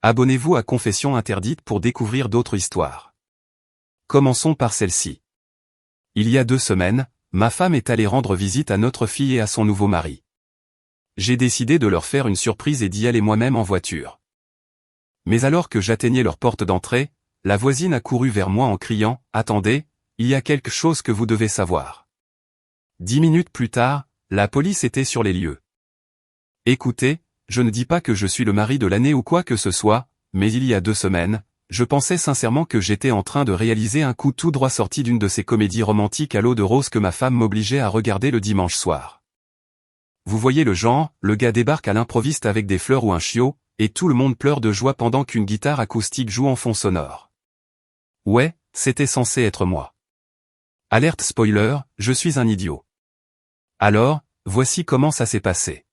Abonnez-vous à Confessions interdites pour découvrir d'autres histoires. Commençons par celle-ci. Il y a 2 semaines, ma femme est allée rendre visite à notre fille et à son nouveau mari. J'ai décidé de leur faire une surprise et d'y aller moi-même en voiture. Mais alors que j'atteignais leur porte d'entrée, la voisine a couru vers moi en criant « Attendez, il y a quelque chose que vous devez savoir ». 10 minutes plus tard, la police était sur les lieux. Écoutez, je ne dis pas que je suis le mari de l'année ou quoi que ce soit, mais il y a 2 semaines, je pensais sincèrement que j'étais en train de réaliser un coup tout droit sorti d'une de ces comédies romantiques à l'eau de rose que ma femme m'obligeait à regarder le dimanche soir. Vous voyez le genre, le gars débarque à l'improviste avec des fleurs ou un chiot, et tout le monde pleure de joie pendant qu'une guitare acoustique joue en fond sonore. Ouais, c'était censé être moi. Alerte spoiler, je suis un idiot. Alors, voici comment ça s'est passé.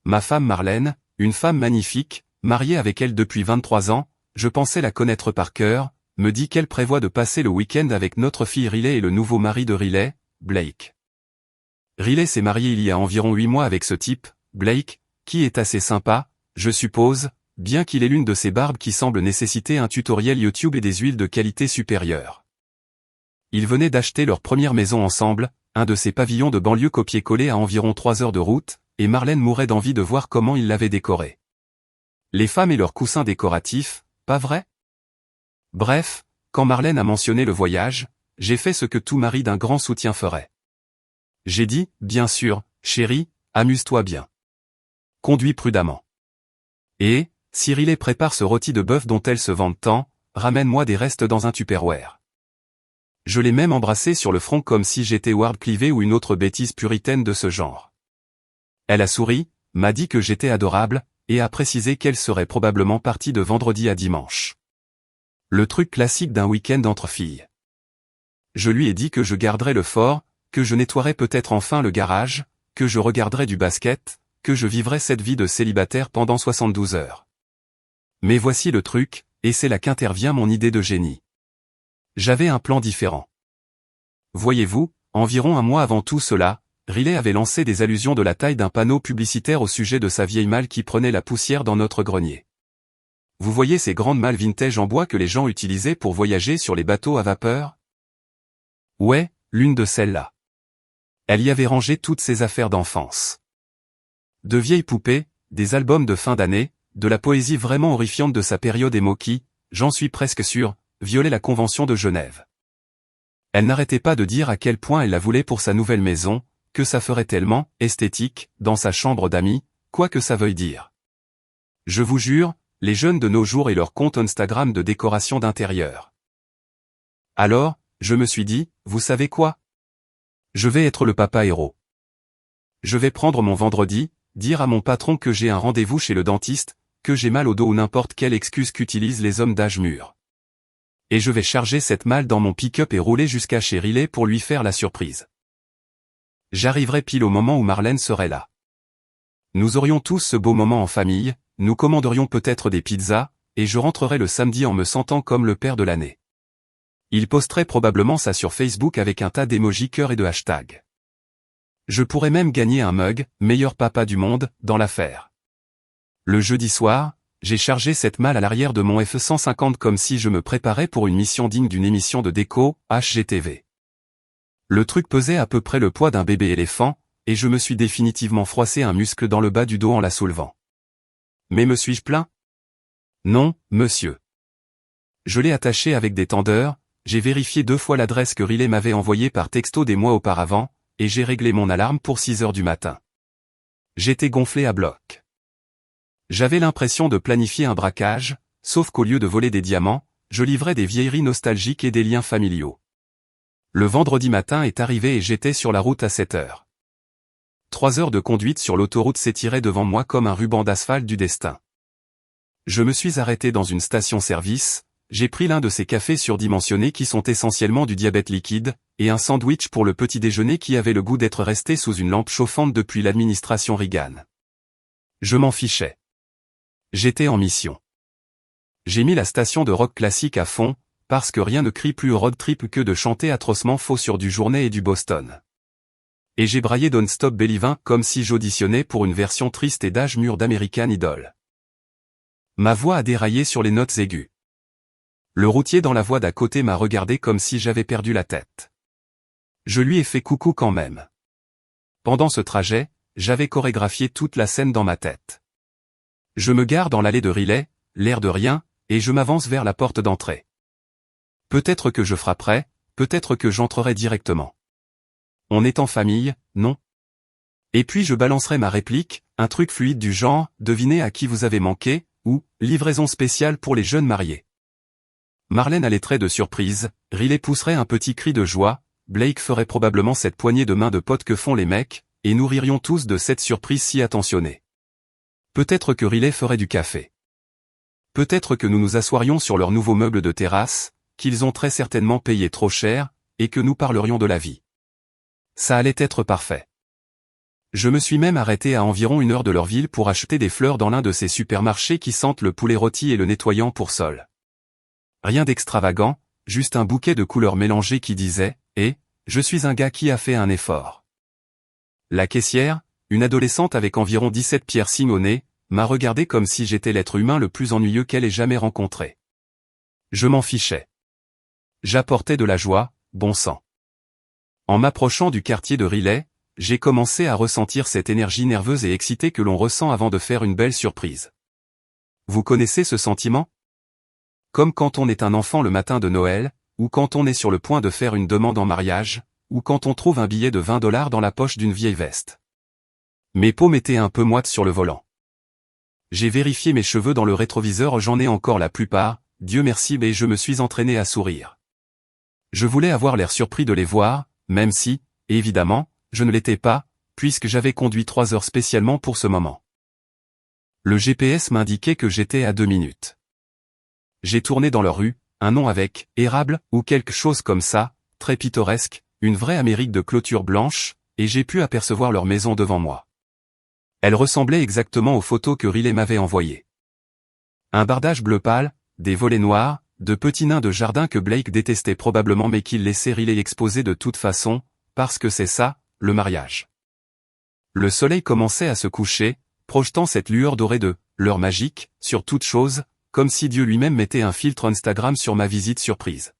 Ma femme Marlène, une femme magnifique, mariée avec elle depuis 23 ans, je pensais la connaître par cœur, me dit qu'elle prévoit de passer le week-end avec notre fille Riley et le nouveau mari de Riley, Blake. Riley s'est mariée il y a environ 8 mois avec ce type, Blake, qui est assez sympa, je suppose, bien qu'il ait l'une de ces barbes qui semble nécessiter un tutoriel YouTube et des huiles de qualité supérieure. Ils venaient d'acheter leur première maison ensemble, un de ces pavillons de banlieue copié-collé à environ 3 heures de route, et Marlène mourait d'envie de voir comment ils l'avaient décoré. Les femmes et leurs coussins décoratifs, pas vrai? Bref, quand Marlène a mentionné le voyage, j'ai fait ce que tout mari d'un grand soutien ferait. J'ai dit, bien sûr, chérie, amuse-toi bien. Conduis prudemment. Et, si Riley prépare ce rôti de bœuf dont elle se vante tant, ramène-moi des restes dans un Tupperware. Je l'ai même embrassée sur le front comme si j'étais Ward Cleaver ou une autre bêtise puritaine de ce genre. Elle a souri, m'a dit que j'étais adorable, et a précisé qu'elle serait probablement partie de vendredi à dimanche. Le truc classique d'un week-end entre filles. Je lui ai dit que je garderais le fort, que je nettoierais peut-être enfin le garage, que je regarderais du basket, que je vivrais cette vie de célibataire pendant 72 heures. Mais voici le truc, et c'est là qu'intervient mon idée de génie. J'avais un plan différent. Voyez-vous, environ un mois avant tout cela, Riley avait lancé des allusions de la taille d'un panneau publicitaire au sujet de sa vieille malle qui prenait la poussière dans notre grenier. Vous voyez ces grandes malles vintage en bois que les gens utilisaient pour voyager sur les bateaux à vapeur? Ouais, l'une de celles-là. Elle y avait rangé toutes ses affaires d'enfance. De vieilles poupées, des albums de fin d'année, de la poésie vraiment horrifiante de sa période émo qui, j'en suis presque sûr, violait la Convention de Genève. Elle n'arrêtait pas de dire à quel point elle la voulait pour sa nouvelle maison, que ça ferait tellement esthétique dans sa chambre d'amis, quoi que ça veuille dire. Je vous jure, les jeunes de nos jours et leur compte Instagram de décoration d'intérieur. Alors, je me suis dit, vous savez quoi? Je vais être le papa héros. Je vais prendre mon vendredi, dire à mon patron que j'ai un rendez-vous chez le dentiste, que j'ai mal au dos ou n'importe quelle excuse qu'utilisent les hommes d'âge mûr. Et je vais charger cette malle dans mon pick-up et rouler jusqu'à chez Riley pour lui faire la surprise. J'arriverai pile au moment où Marlène serait là. Nous aurions tous ce beau moment en famille, nous commanderions peut-être des pizzas, et je rentrerai le samedi en me sentant comme le père de l'année. Il posterait probablement ça sur Facebook avec un tas d'émojis cœur et de hashtags. Je pourrais même gagner un mug, meilleur papa du monde, dans l'affaire. Le jeudi soir, j'ai chargé cette malle à l'arrière de mon F-150 comme si je me préparais pour une mission digne d'une émission de déco, HGTV. Le truc pesait à peu près le poids d'un bébé éléphant, et je me suis définitivement froissé un muscle dans le bas du dos en la soulevant. Mais me suis-je plaint? Non, monsieur. Je l'ai attaché avec des tendeurs, j'ai vérifié 2 fois l'adresse que Riley m'avait envoyée par texto des mois auparavant, et j'ai réglé mon alarme pour 6 heures du matin. J'étais gonflé à bloc. J'avais l'impression de planifier un braquage, sauf qu'au lieu de voler des diamants, je livrais des vieilleries nostalgiques et des liens familiaux. Le vendredi matin est arrivé et j'étais sur la route à 7 heures. 3 heures de conduite sur l'autoroute s'étiraient devant moi comme un ruban d'asphalte du destin. Je me suis arrêté dans une station-service, j'ai pris l'un de ces cafés surdimensionnés qui sont essentiellement du diabète liquide, et un sandwich pour le petit déjeuner qui avait le goût d'être resté sous une lampe chauffante depuis l'administration Reagan. Je m'en fichais. J'étais en mission. J'ai mis la station de rock classique à fond, parce que rien ne crie plus au road trip que de chanter atrocement faux sur du Journey et du Boston. Et j'ai braillé Don't Stop Believin' comme si j'auditionnais pour une version triste et d'âge mûr d'American Idol. Ma voix a déraillé sur les notes aiguës. Le routier dans la voie d'à côté m'a regardé comme si j'avais perdu la tête. Je lui ai fait coucou quand même. Pendant ce trajet, j'avais chorégraphié toute la scène dans ma tête. Je me gare dans l'allée de Riley, l'air de rien, et je m'avance vers la porte d'entrée. Peut-être que je frapperai, peut-être que j'entrerai directement. On est en famille, non? Et puis je balancerai ma réplique, un truc fluide du genre, devinez à qui vous avez manqué, ou, livraison spéciale pour les jeunes mariés. Marlène a les traits de surprise, Riley pousserait un petit cri de joie, Blake ferait probablement cette poignée de main de potes que font les mecs, et nous ririons tous de cette surprise si attentionnée. Peut-être que Riley ferait du café. Peut-être que nous nous assoirions sur leur nouveau meuble de terrasse, qu'ils ont très certainement payé trop cher, et que nous parlerions de la vie. Ça allait être parfait. Je me suis même arrêté à environ 1 heure de leur ville pour acheter des fleurs dans l'un de ces supermarchés qui sentent le poulet rôti et le nettoyant pour sol. Rien d'extravagant, juste un bouquet de couleurs mélangées qui disait « Eh, je suis un gars qui a fait un effort ». La caissière, une adolescente avec environ 17 piercings au nez, m'a regardé comme si j'étais l'être humain le plus ennuyeux qu'elle ait jamais rencontré. Je m'en fichais. J'apportais de la joie, bon sang. En m'approchant du quartier de Riley, j'ai commencé à ressentir cette énergie nerveuse et excitée que l'on ressent avant de faire une belle surprise. Vous connaissez ce sentiment? Comme quand on est un enfant le matin de Noël, ou quand on est sur le point de faire une demande en mariage, ou quand on trouve un billet de 20 $ dans la poche d'une vieille veste. Mes paumes étaient un peu moites sur le volant. J'ai vérifié mes cheveux dans le rétroviseur, j'en ai encore la plupart, Dieu merci, mais je me suis entraîné à sourire. Je voulais avoir l'air surpris de les voir, même si, évidemment, je ne l'étais pas, puisque j'avais conduit 3 heures spécialement pour ce moment. Le GPS m'indiquait que j'étais à 2 minutes. J'ai tourné dans leur rue, un nom avec « érable » ou quelque chose comme ça, très pittoresque, une vraie Amérique de clôture blanche, et j'ai pu apercevoir leur maison devant moi. Elle ressemblait exactement aux photos que Riley m'avait envoyées. Un bardage bleu pâle, des volets noirs, de petits nains de jardin que Blake détestait probablement mais qu'il laissait Riley exposer de toute façon, parce que c'est ça, le mariage. Le soleil commençait à se coucher, projetant cette lueur dorée de « l'heure magique » sur toute chose, comme si Dieu lui-même mettait un filtre Instagram sur ma visite surprise.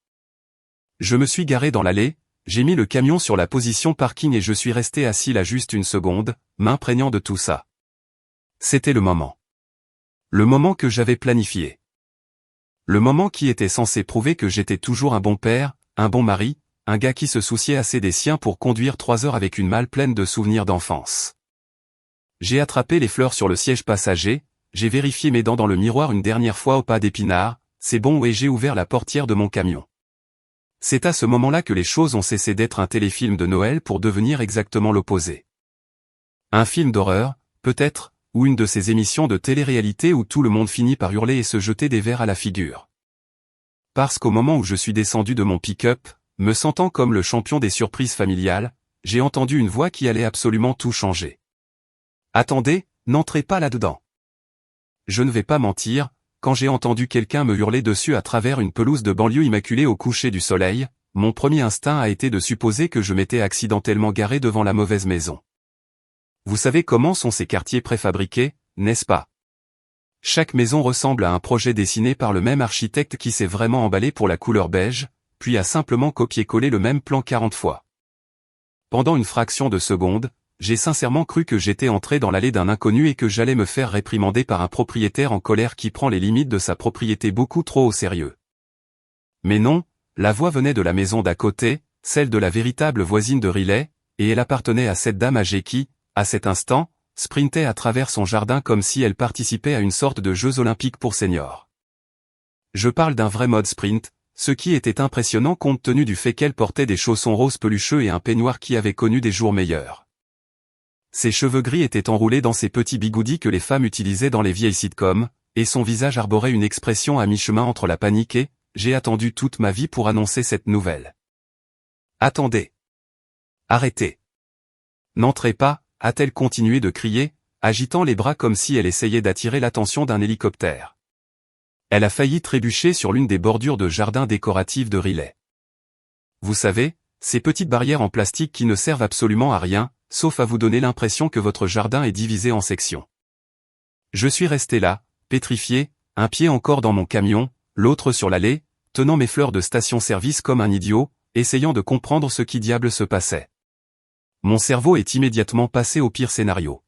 Je me suis garé dans l'allée, j'ai mis le camion sur la position parking et je suis resté assis là juste 1 seconde, m'imprégnant de tout ça. C'était le moment. Le moment que j'avais planifié. Le moment qui était censé prouver que j'étais toujours un bon père, un bon mari, un gars qui se souciait assez des siens pour conduire 3 heures avec une malle pleine de souvenirs d'enfance. J'ai attrapé les fleurs sur le siège passager, j'ai vérifié mes dents dans le miroir une dernière fois au pas d'épinards, c'est bon, et j'ai ouvert la portière de mon camion. C'est à ce moment-là que les choses ont cessé d'être un téléfilm de Noël pour devenir exactement l'opposé. Un film d'horreur, peut-être, ou une de ces émissions de télé-réalité où tout le monde finit par hurler et se jeter des verres à la figure. Parce qu'au moment où je suis descendu de mon pick-up, me sentant comme le champion des surprises familiales, j'ai entendu une voix qui allait absolument tout changer. Attendez, n'entrez pas là-dedans. Je ne vais pas mentir, quand j'ai entendu quelqu'un me hurler dessus à travers une pelouse de banlieue immaculée au coucher du soleil, mon premier instinct a été de supposer que je m'étais accidentellement garé devant la mauvaise maison. Vous savez comment sont ces quartiers préfabriqués, n'est-ce pas? Chaque maison ressemble à un projet dessiné par le même architecte qui s'est vraiment emballé pour la couleur beige, puis a simplement copié-collé le même plan 40 fois. Pendant une fraction de seconde, j'ai sincèrement cru que j'étais entré dans l'allée d'un inconnu et que j'allais me faire réprimander par un propriétaire en colère qui prend les limites de sa propriété beaucoup trop au sérieux. Mais non, la voix venait de la maison d'à côté, celle de la véritable voisine de Riley, et elle appartenait à cette dame âgée qui, à cet instant, sprintait à travers son jardin comme si elle participait à une sorte de Jeux olympiques pour seniors. Je parle d'un vrai mode sprint, ce qui était impressionnant compte tenu du fait qu'elle portait des chaussons roses pelucheux et un peignoir qui avait connu des jours meilleurs. Ses cheveux gris étaient enroulés dans ces petits bigoudis que les femmes utilisaient dans les vieilles sitcoms, et son visage arborait une expression à mi-chemin entre la panique et « j'ai attendu toute ma vie pour annoncer cette nouvelle. » Attendez. Arrêtez. N'entrez pas, a-t-elle continué de crier, agitant les bras comme si elle essayait d'attirer l'attention d'un hélicoptère. Elle a failli trébucher sur l'une des bordures de jardin décoratifs de Riley. Vous savez, ces petites barrières en plastique qui ne servent absolument à rien, sauf à vous donner l'impression que votre jardin est divisé en sections. Je suis resté là, pétrifié, un pied encore dans mon camion, l'autre sur l'allée, tenant mes fleurs de station-service comme un idiot, essayant de comprendre ce qui diable se passait. Mon cerveau est immédiatement passé au pire scénario.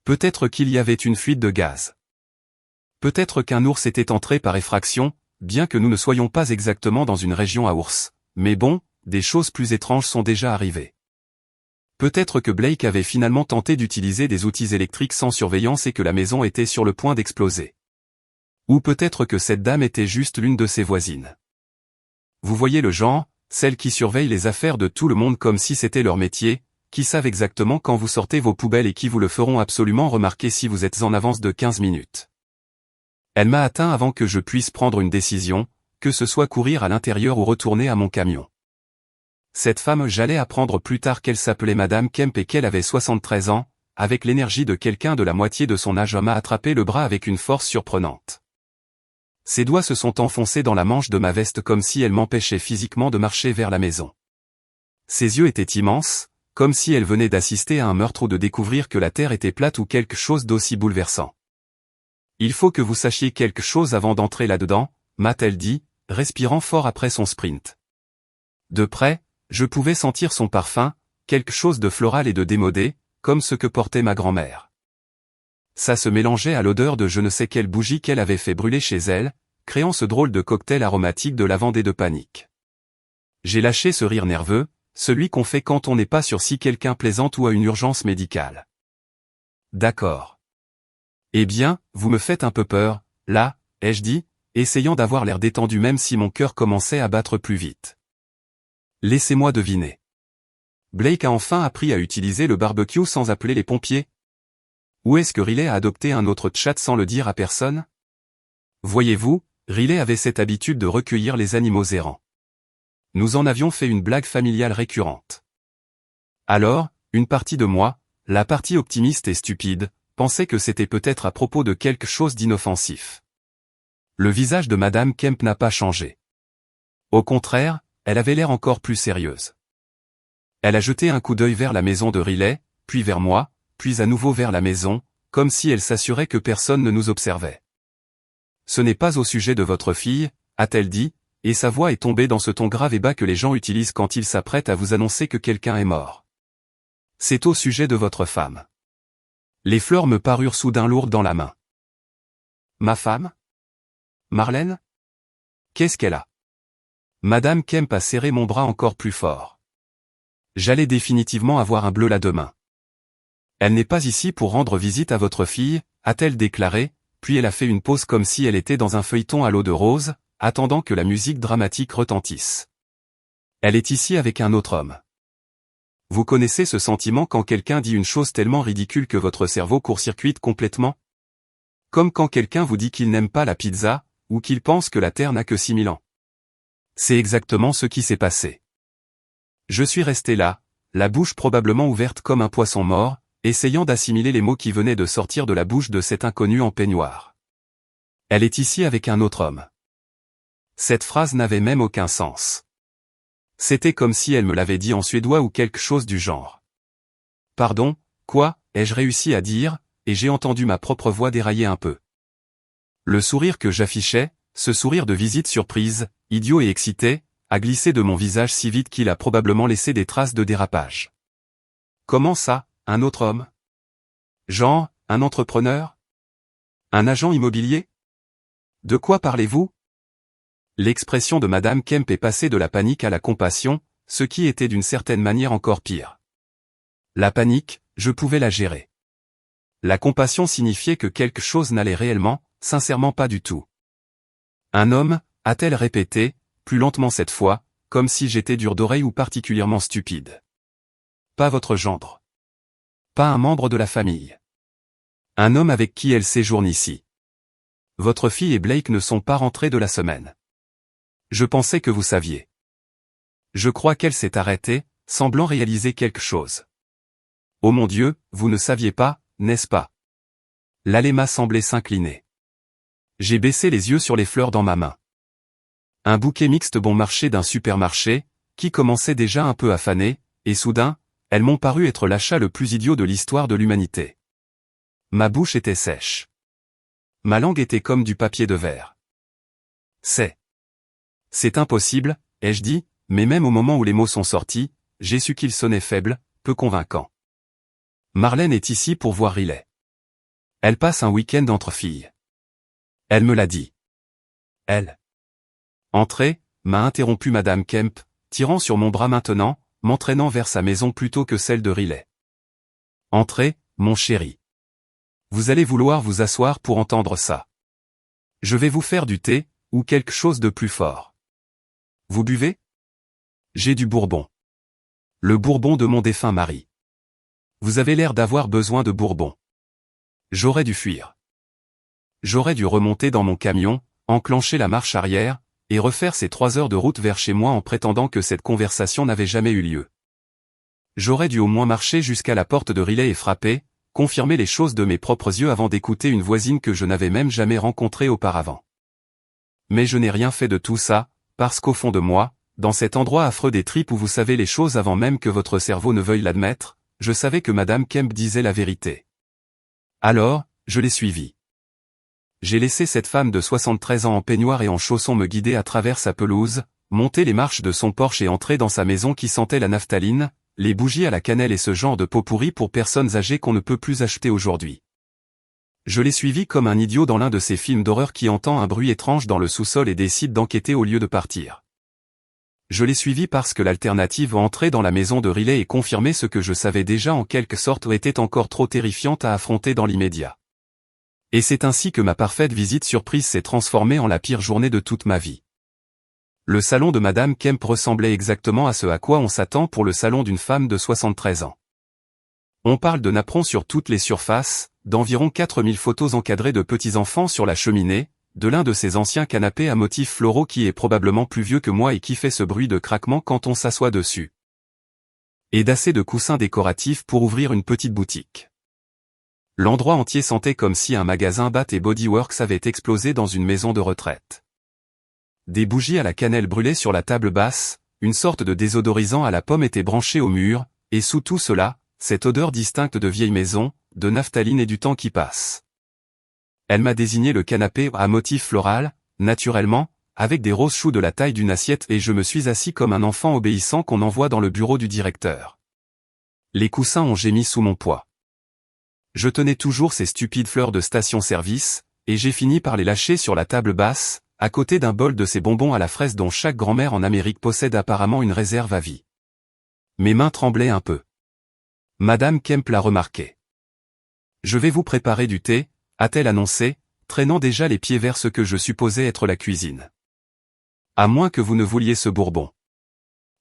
Peut-être qu'il y avait une fuite de gaz. Peut-être qu'un ours était entré par effraction, bien que nous ne soyons pas exactement dans une région à ours. Mais bon, des choses plus étranges sont déjà arrivées. Peut-être que Blake avait finalement tenté d'utiliser des outils électriques sans surveillance et que la maison était sur le point d'exploser. Ou peut-être que cette dame était juste l'une de ses voisines. Vous voyez le genre, celles qui surveillent les affaires de tout le monde comme si c'était leur métier, qui savent exactement quand vous sortez vos poubelles et qui vous le feront absolument remarquer si vous êtes en avance de 15 minutes. Elle m'a atteint avant que je puisse prendre une décision, que ce soit courir à l'intérieur ou retourner à mon camion. Cette femme, j'allais apprendre plus tard qu'elle s'appelait Madame Kemp et qu'elle avait 73 ans, avec l'énergie de quelqu'un de la moitié de son âge, m'a attrapé le bras avec une force surprenante. Ses doigts se sont enfoncés dans la manche de ma veste comme si elle m'empêchait physiquement de marcher vers la maison. Ses yeux étaient immenses, comme si elle venait d'assister à un meurtre ou de découvrir que la terre était plate ou quelque chose d'aussi bouleversant. Il faut que vous sachiez quelque chose avant d'entrer là-dedans, m'a-t-elle dit, respirant fort après son sprint. De près, je pouvais sentir son parfum, quelque chose de floral et de démodé, comme ce que portait ma grand-mère. Ça se mélangeait à l'odeur de je ne sais quelle bougie qu'elle avait fait brûler chez elle, créant ce drôle de cocktail aromatique de lavande et de panique. J'ai lâché ce rire nerveux, celui qu'on fait quand on n'est pas sûr si quelqu'un plaisante ou a une urgence médicale. D'accord. Eh bien, vous me faites un peu peur, là, ai-je dit, essayant d'avoir l'air détendu même si mon cœur commençait à battre plus vite. Laissez-moi deviner. Blake a enfin appris à utiliser le barbecue sans appeler les pompiers? Ou est-ce que Riley a adopté un autre chat sans le dire à personne? Voyez-vous, Riley avait cette habitude de recueillir les animaux errants. Nous en avions fait une blague familiale récurrente. Alors, une partie de moi, la partie optimiste et stupide, pensait que c'était peut-être à propos de quelque chose d'inoffensif. Le visage de Madame Kemp n'a pas changé. Au contraire, elle avait l'air encore plus sérieuse. Elle a jeté un coup d'œil vers la maison de Riley, puis vers moi, puis à nouveau vers la maison, comme si elle s'assurait que personne ne nous observait. Ce n'est pas au sujet de votre fille, a-t-elle dit, et sa voix est tombée dans ce ton grave et bas que les gens utilisent quand ils s'apprêtent à vous annoncer que quelqu'un est mort. C'est au sujet de votre femme. Les fleurs me parurent soudain lourdes dans la main. Ma femme? Marlène? Qu'est-ce qu'elle a? Madame Kemp a serré mon bras encore plus fort. J'allais définitivement avoir un bleu là demain. Elle n'est pas ici pour rendre visite à votre fille, a-t-elle déclaré, puis elle a fait une pause comme si elle était dans un feuilleton à l'eau de rose, attendant que la musique dramatique retentisse. Elle est ici avec un autre homme. Vous connaissez ce sentiment quand quelqu'un dit une chose tellement ridicule que votre cerveau court-circuite complètement? Comme quand quelqu'un vous dit qu'il n'aime pas la pizza, ou qu'il pense que la Terre n'a que 6000 ans. C'est exactement ce qui s'est passé. Je suis resté là, la bouche probablement ouverte comme un poisson mort, essayant d'assimiler les mots qui venaient de sortir de la bouche de cet inconnu en peignoir. Elle est ici avec un autre homme. Cette phrase n'avait même aucun sens. C'était comme si elle me l'avait dit en suédois ou quelque chose du genre. Pardon, quoi, ai-je réussi à dire, et j'ai entendu ma propre voix dérailler un peu. Le sourire que j'affichais, ce sourire de visite surprise, idiot et excité, a glissé de mon visage si vite qu'il a probablement laissé des traces de dérapage. Comment ça, un autre homme? Genre, un entrepreneur? Un agent immobilier? De quoi parlez-vous? L'expression de Madame Kemp est passée de la panique à la compassion, ce qui était d'une certaine manière encore pire. La panique, je pouvais la gérer. La compassion signifiait que quelque chose n'allait réellement, sincèrement pas du tout. Un homme, a-t-elle répété, plus lentement cette fois, comme si j'étais dur d'oreille ou particulièrement stupide. Pas votre gendre. Pas un membre de la famille. Un homme avec qui elle séjourne ici. Votre fille et Blake ne sont pas rentrés de la semaine. Je pensais que vous saviez. Je crois qu'elle s'est arrêtée, semblant réaliser quelque chose. Oh mon Dieu, vous ne saviez pas, n'est-ce pas? L'aléma semblait s'incliner. J'ai baissé les yeux sur les fleurs dans ma main. Un bouquet mixte bon marché d'un supermarché, qui commençait déjà un peu à faner, et soudain, elles m'ont paru être l'achat le plus idiot de l'histoire de l'humanité. Ma bouche était sèche. Ma langue était comme du papier de verre. C'est impossible, ai-je dit, mais même au moment où les mots sont sortis, j'ai su qu'ils sonnaient faibles, peu convaincants. Marlène est ici pour voir Riley. Elle passe un week-end entre filles. Elle me l'a dit. Elle. Entrez, m'a interrompu Madame Kemp, tirant sur mon bras maintenant, m'entraînant vers sa maison plutôt que celle de Riley. Entrez, mon chéri. Vous allez vouloir vous asseoir pour entendre ça. Je vais vous faire du thé, ou quelque chose de plus fort. Vous buvez? J'ai du bourbon. Le bourbon de mon défunt mari. Vous avez l'air d'avoir besoin de bourbon. J'aurais dû fuir. J'aurais dû remonter dans mon camion, enclencher la marche arrière, et refaire ces 3 heures de route vers chez moi en prétendant que cette conversation n'avait jamais eu lieu. J'aurais dû au moins marcher jusqu'à la porte de Riley et frapper, confirmer les choses de mes propres yeux avant d'écouter une voisine que je n'avais même jamais rencontrée auparavant. Mais je n'ai rien fait de tout ça, parce qu'au fond de moi, dans cet endroit affreux des tripes où vous savez les choses avant même que votre cerveau ne veuille l'admettre, je savais que Madame Kemp disait la vérité. Alors, je l'ai suivie. J'ai laissé cette femme de 73 ans en peignoir et en chaussons me guider à travers sa pelouse, monter les marches de son porche et entrer dans sa maison qui sentait la naphtaline, les bougies à la cannelle et ce genre de pot pourri pour personnes âgées qu'on ne peut plus acheter aujourd'hui. Je l'ai suivi comme un idiot dans l'un de ces films d'horreur qui entend un bruit étrange dans le sous-sol et décide d'enquêter au lieu de partir. Je l'ai suivi parce que l'alternative entrer dans la maison de Riley et confirmer ce que je savais déjà en quelque sorte était encore trop terrifiante à affronter dans l'immédiat. Et c'est ainsi que ma parfaite visite surprise s'est transformée en la pire journée de toute ma vie. Le salon de Madame Kemp ressemblait exactement à ce à quoi on s'attend pour le salon d'une femme de 73 ans. On parle de napperons sur toutes les surfaces, d'environ 4000 photos encadrées de petits-enfants sur la cheminée, de l'un de ces anciens canapés à motifs floraux qui est probablement plus vieux que moi et qui fait ce bruit de craquement quand on s'assoit dessus. Et d'assez de coussins décoratifs pour ouvrir une petite boutique. L'endroit entier sentait comme si un magasin Bath & Body Works avait explosé dans une maison de retraite. Des bougies à la cannelle brûlaient sur la table basse, une sorte de désodorisant à la pomme était branché au mur, et sous tout cela, cette odeur distincte de vieille maison, de naphtaline et du temps qui passe. Elle m'a désigné le canapé à motif floral, naturellement, avec des roses choux de la taille d'une assiette et je me suis assis comme un enfant obéissant qu'on envoie dans le bureau du directeur. Les coussins ont gémi sous mon poids. Je tenais toujours ces stupides fleurs de station-service, et j'ai fini par les lâcher sur la table basse, à côté d'un bol de ces bonbons à la fraise dont chaque grand-mère en Amérique possède apparemment une réserve à vie. Mes mains tremblaient un peu. Madame Kemp l'a remarqué. « Je vais vous préparer du thé », a-t-elle annoncé, traînant déjà les pieds vers ce que je supposais être la cuisine. À moins que vous ne vouliez ce bourbon.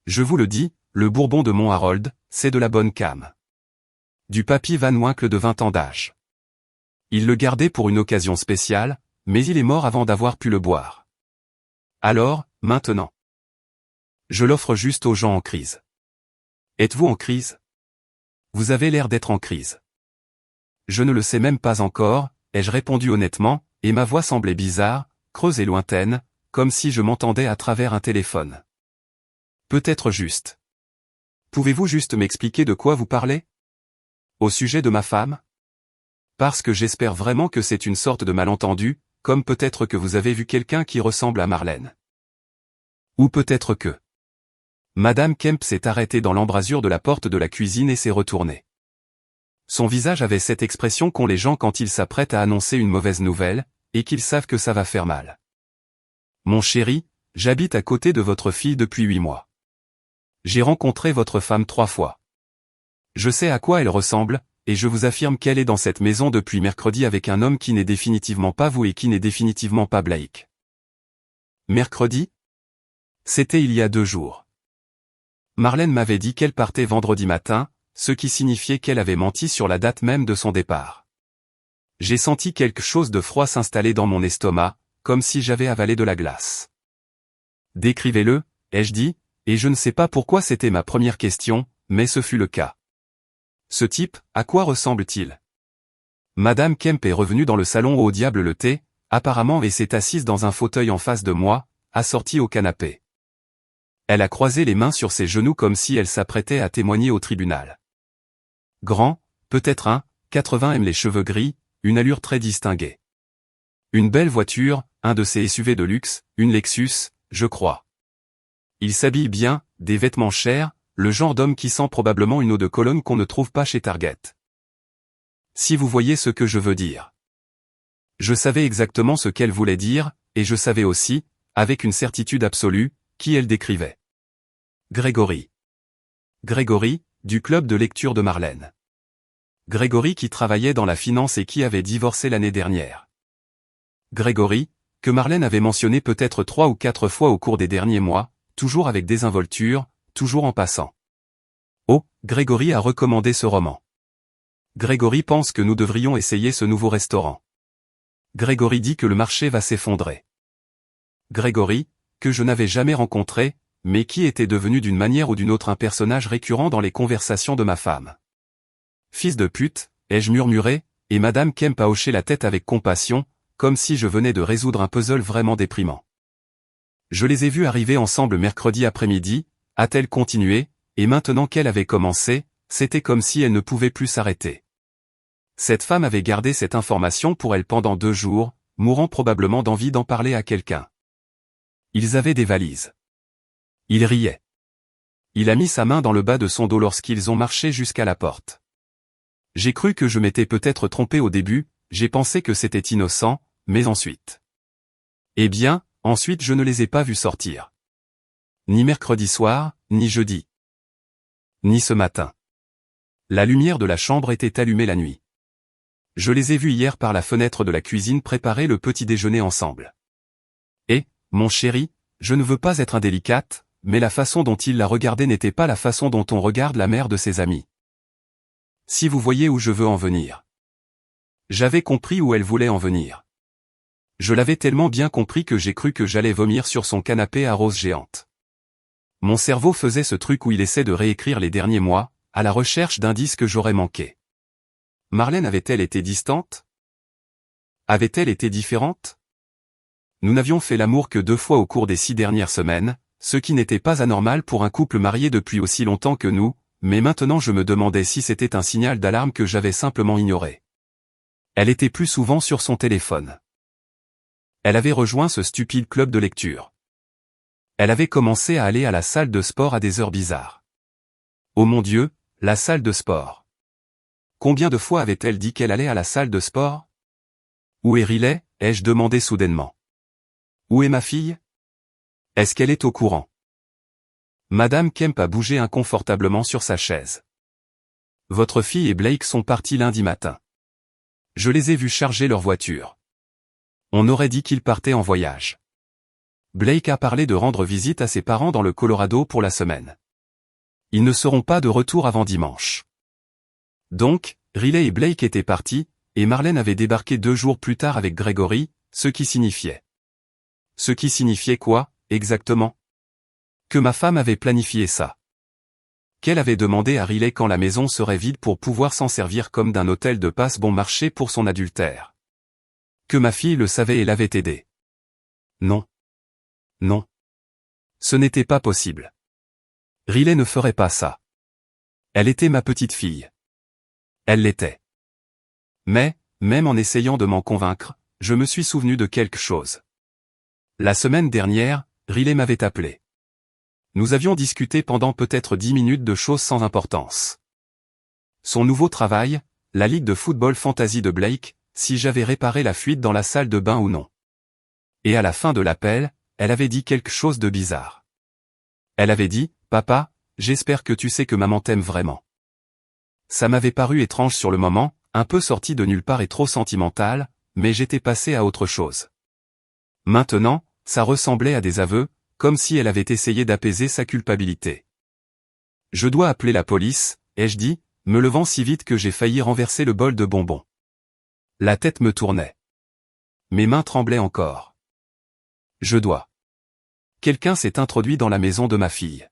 Je vous le dis, le bourbon de Mont Harold, c'est de la bonne came. Du papy Van Winkle de 20 ans d'âge. Il le gardait pour une occasion spéciale, mais il est mort avant d'avoir pu le boire. Alors, maintenant. Je l'offre juste aux gens en crise. Êtes-vous en crise? Vous avez l'air d'être en crise. Je ne le sais même pas encore, ai-je répondu honnêtement, et ma voix semblait bizarre, creuse et lointaine, comme si je m'entendais à travers un téléphone. Peut-être juste. Pouvez-vous juste m'expliquer de quoi vous parlez? Au sujet de ma femme? Parce que j'espère vraiment que c'est une sorte de malentendu, comme peut-être que vous avez vu quelqu'un qui ressemble à Marlène. Ou peut-être que... Madame Kemp s'est arrêtée dans l'embrasure de la porte de la cuisine et s'est retournée. Son visage avait cette expression qu'ont les gens quand ils s'apprêtent à annoncer une mauvaise nouvelle, et qu'ils savent que ça va faire mal. Mon chéri, j'habite à côté de votre fille depuis 8 mois. J'ai rencontré votre femme 3 fois. Je sais à quoi elle ressemble, et je vous affirme qu'elle est dans cette maison depuis mercredi avec un homme qui n'est définitivement pas vous et qui n'est définitivement pas Blake. Mercredi? C'était il y a 2 jours. Marlène m'avait dit qu'elle partait vendredi matin, ce qui signifiait qu'elle avait menti sur la date même de son départ. J'ai senti quelque chose de froid s'installer dans mon estomac, comme si j'avais avalé de la glace. Décrivez-le, ai-je dit, et je ne sais pas pourquoi c'était ma première question, mais ce fut le cas. Ce type, à quoi ressemble-t-il? Madame Kemp est revenue dans le salon au diable le thé, apparemment et s'est assise dans un fauteuil en face de moi, assortie au canapé. Elle a croisé les mains sur ses genoux comme si elle s'apprêtait à témoigner au tribunal. Grand, peut-être 1,80 m les cheveux gris, une allure très distinguée. Une belle voiture, un de ces SUV de luxe, une Lexus, je crois. Il s'habille bien, des vêtements chers, le genre d'homme qui sent probablement une eau de Cologne qu'on ne trouve pas chez Target. Si vous voyez ce que je veux dire. Je savais exactement ce qu'elle voulait dire, et je savais aussi, avec une certitude absolue, qui elle décrivait. Grégory. Grégory, du club de lecture de Marlène. Grégory qui travaillait dans la finance et qui avait divorcé l'année dernière. Grégory, que Marlène avait mentionné peut-être 3 ou 4 fois au cours des derniers mois, toujours avec désinvolture, toujours en passant. Oh, Grégory a recommandé ce roman. Grégory pense que nous devrions essayer ce nouveau restaurant. Grégory dit que le marché va s'effondrer. Grégory, que je n'avais jamais rencontré, mais qui était devenu d'une manière ou d'une autre un personnage récurrent dans les conversations de ma femme. Fils de pute, ai-je murmuré, et Madame Kemp a hoché la tête avec compassion, comme si je venais de résoudre un puzzle vraiment déprimant. Je les ai vus arriver ensemble mercredi après-midi, a-t-elle continué, et maintenant qu'elle avait commencé, c'était comme si elle ne pouvait plus s'arrêter. Cette femme avait gardé cette information pour elle pendant 2 jours, mourant probablement d'envie d'en parler à quelqu'un. Ils avaient des valises. Il riait. Il a mis sa main dans le bas de son dos lorsqu'ils ont marché jusqu'à la porte. J'ai cru que je m'étais peut-être trompé au début, j'ai pensé que c'était innocent, mais ensuite. Eh bien, ensuite je ne les ai pas vus sortir. Ni mercredi soir, ni jeudi. Ni ce matin. La lumière de la chambre était allumée la nuit. Je les ai vus hier par la fenêtre de la cuisine préparer le petit déjeuner ensemble. Et, mon chéri, je ne veux pas être indélicate, mais la façon dont il la regardait n'était pas la façon dont on regarde la mère de ses amis. Si vous voyez où je veux en venir. J'avais compris où elle voulait en venir. Je l'avais tellement bien compris que j'ai cru que j'allais vomir sur son canapé à rose géante. Mon cerveau faisait ce truc où il essaie de réécrire les derniers mois, à la recherche d'indices que j'aurais manqués. Marlène avait-elle été distante? Avait-elle été différente? Nous n'avions fait l'amour que 2 fois au cours des 6 dernières semaines, ce qui n'était pas anormal pour un couple marié depuis aussi longtemps que nous, mais maintenant je me demandais si c'était un signal d'alarme que j'avais simplement ignoré. Elle était plus souvent sur son téléphone. Elle avait rejoint ce stupide club de lecture. Elle avait commencé à aller à la salle de sport à des heures bizarres. Oh mon Dieu, la salle de sport. Combien de fois avait-elle dit qu'elle allait à la salle de sport? Où est Riley, ai-je demandé soudainement. Où est ma fille? Est-ce qu'elle est au courant? Madame Kemp a bougé inconfortablement sur sa chaise. Votre fille et Blake sont partis lundi matin. Je les ai vus charger leur voiture. On aurait dit qu'ils partaient en voyage. Blake a parlé de rendre visite à ses parents dans le Colorado pour la semaine. Ils ne seront pas de retour avant dimanche. Donc, Riley et Blake étaient partis, et Marlène avait débarqué 2 jours plus tard avec Grégory, ce qui signifiait. Ce qui signifiait quoi, exactement? Que ma femme avait planifié ça. Qu'elle avait demandé à Riley quand la maison serait vide pour pouvoir s'en servir comme d'un hôtel de passe bon marché pour son adultère. Que ma fille le savait et l'avait aidé. Non. Non. Ce n'était pas possible. Riley ne ferait pas ça. Elle était ma petite fille. Elle l'était. Mais, même en essayant de m'en convaincre, je me suis souvenu de quelque chose. La semaine dernière, Riley m'avait appelé. Nous avions discuté pendant peut-être 10 minutes de choses sans importance. Son nouveau travail, la ligue de football fantasy de Blake, si j'avais réparé la fuite dans la salle de bain ou non. Et à la fin de l'appel, elle avait dit quelque chose de bizarre. Elle avait dit, « Papa, j'espère que tu sais que maman t'aime vraiment. » Ça m'avait paru étrange sur le moment, un peu sorti de nulle part et trop sentimental, mais j'étais passé à autre chose. Maintenant, ça ressemblait à des aveux, comme si elle avait essayé d'apaiser sa culpabilité. « Je dois appeler la police », ai-je dit, me levant si vite que j'ai failli renverser le bol de bonbons. La tête me tournait. Mes mains tremblaient encore. Je dois. Quelqu'un s'est introduit dans la maison de ma fille.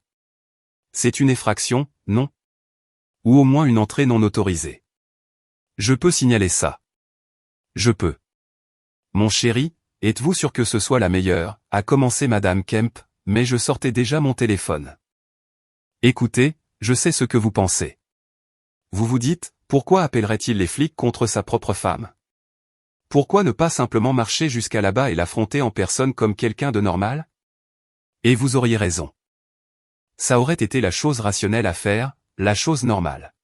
C'est une effraction, non? Ou au moins une entrée non autorisée. Je peux signaler ça. Je peux. Mon chéri, êtes-vous sûr que ce soit la meilleure, a commencé Madame Kemp, mais je sortais déjà mon téléphone. Écoutez, je sais ce que vous pensez. Vous vous dites, pourquoi appellerait-il les flics contre sa propre femme? Pourquoi ne pas simplement marcher jusqu'à là-bas et l'affronter en personne comme quelqu'un de normal? Et vous auriez raison. Ça aurait été la chose rationnelle à faire, la chose normale.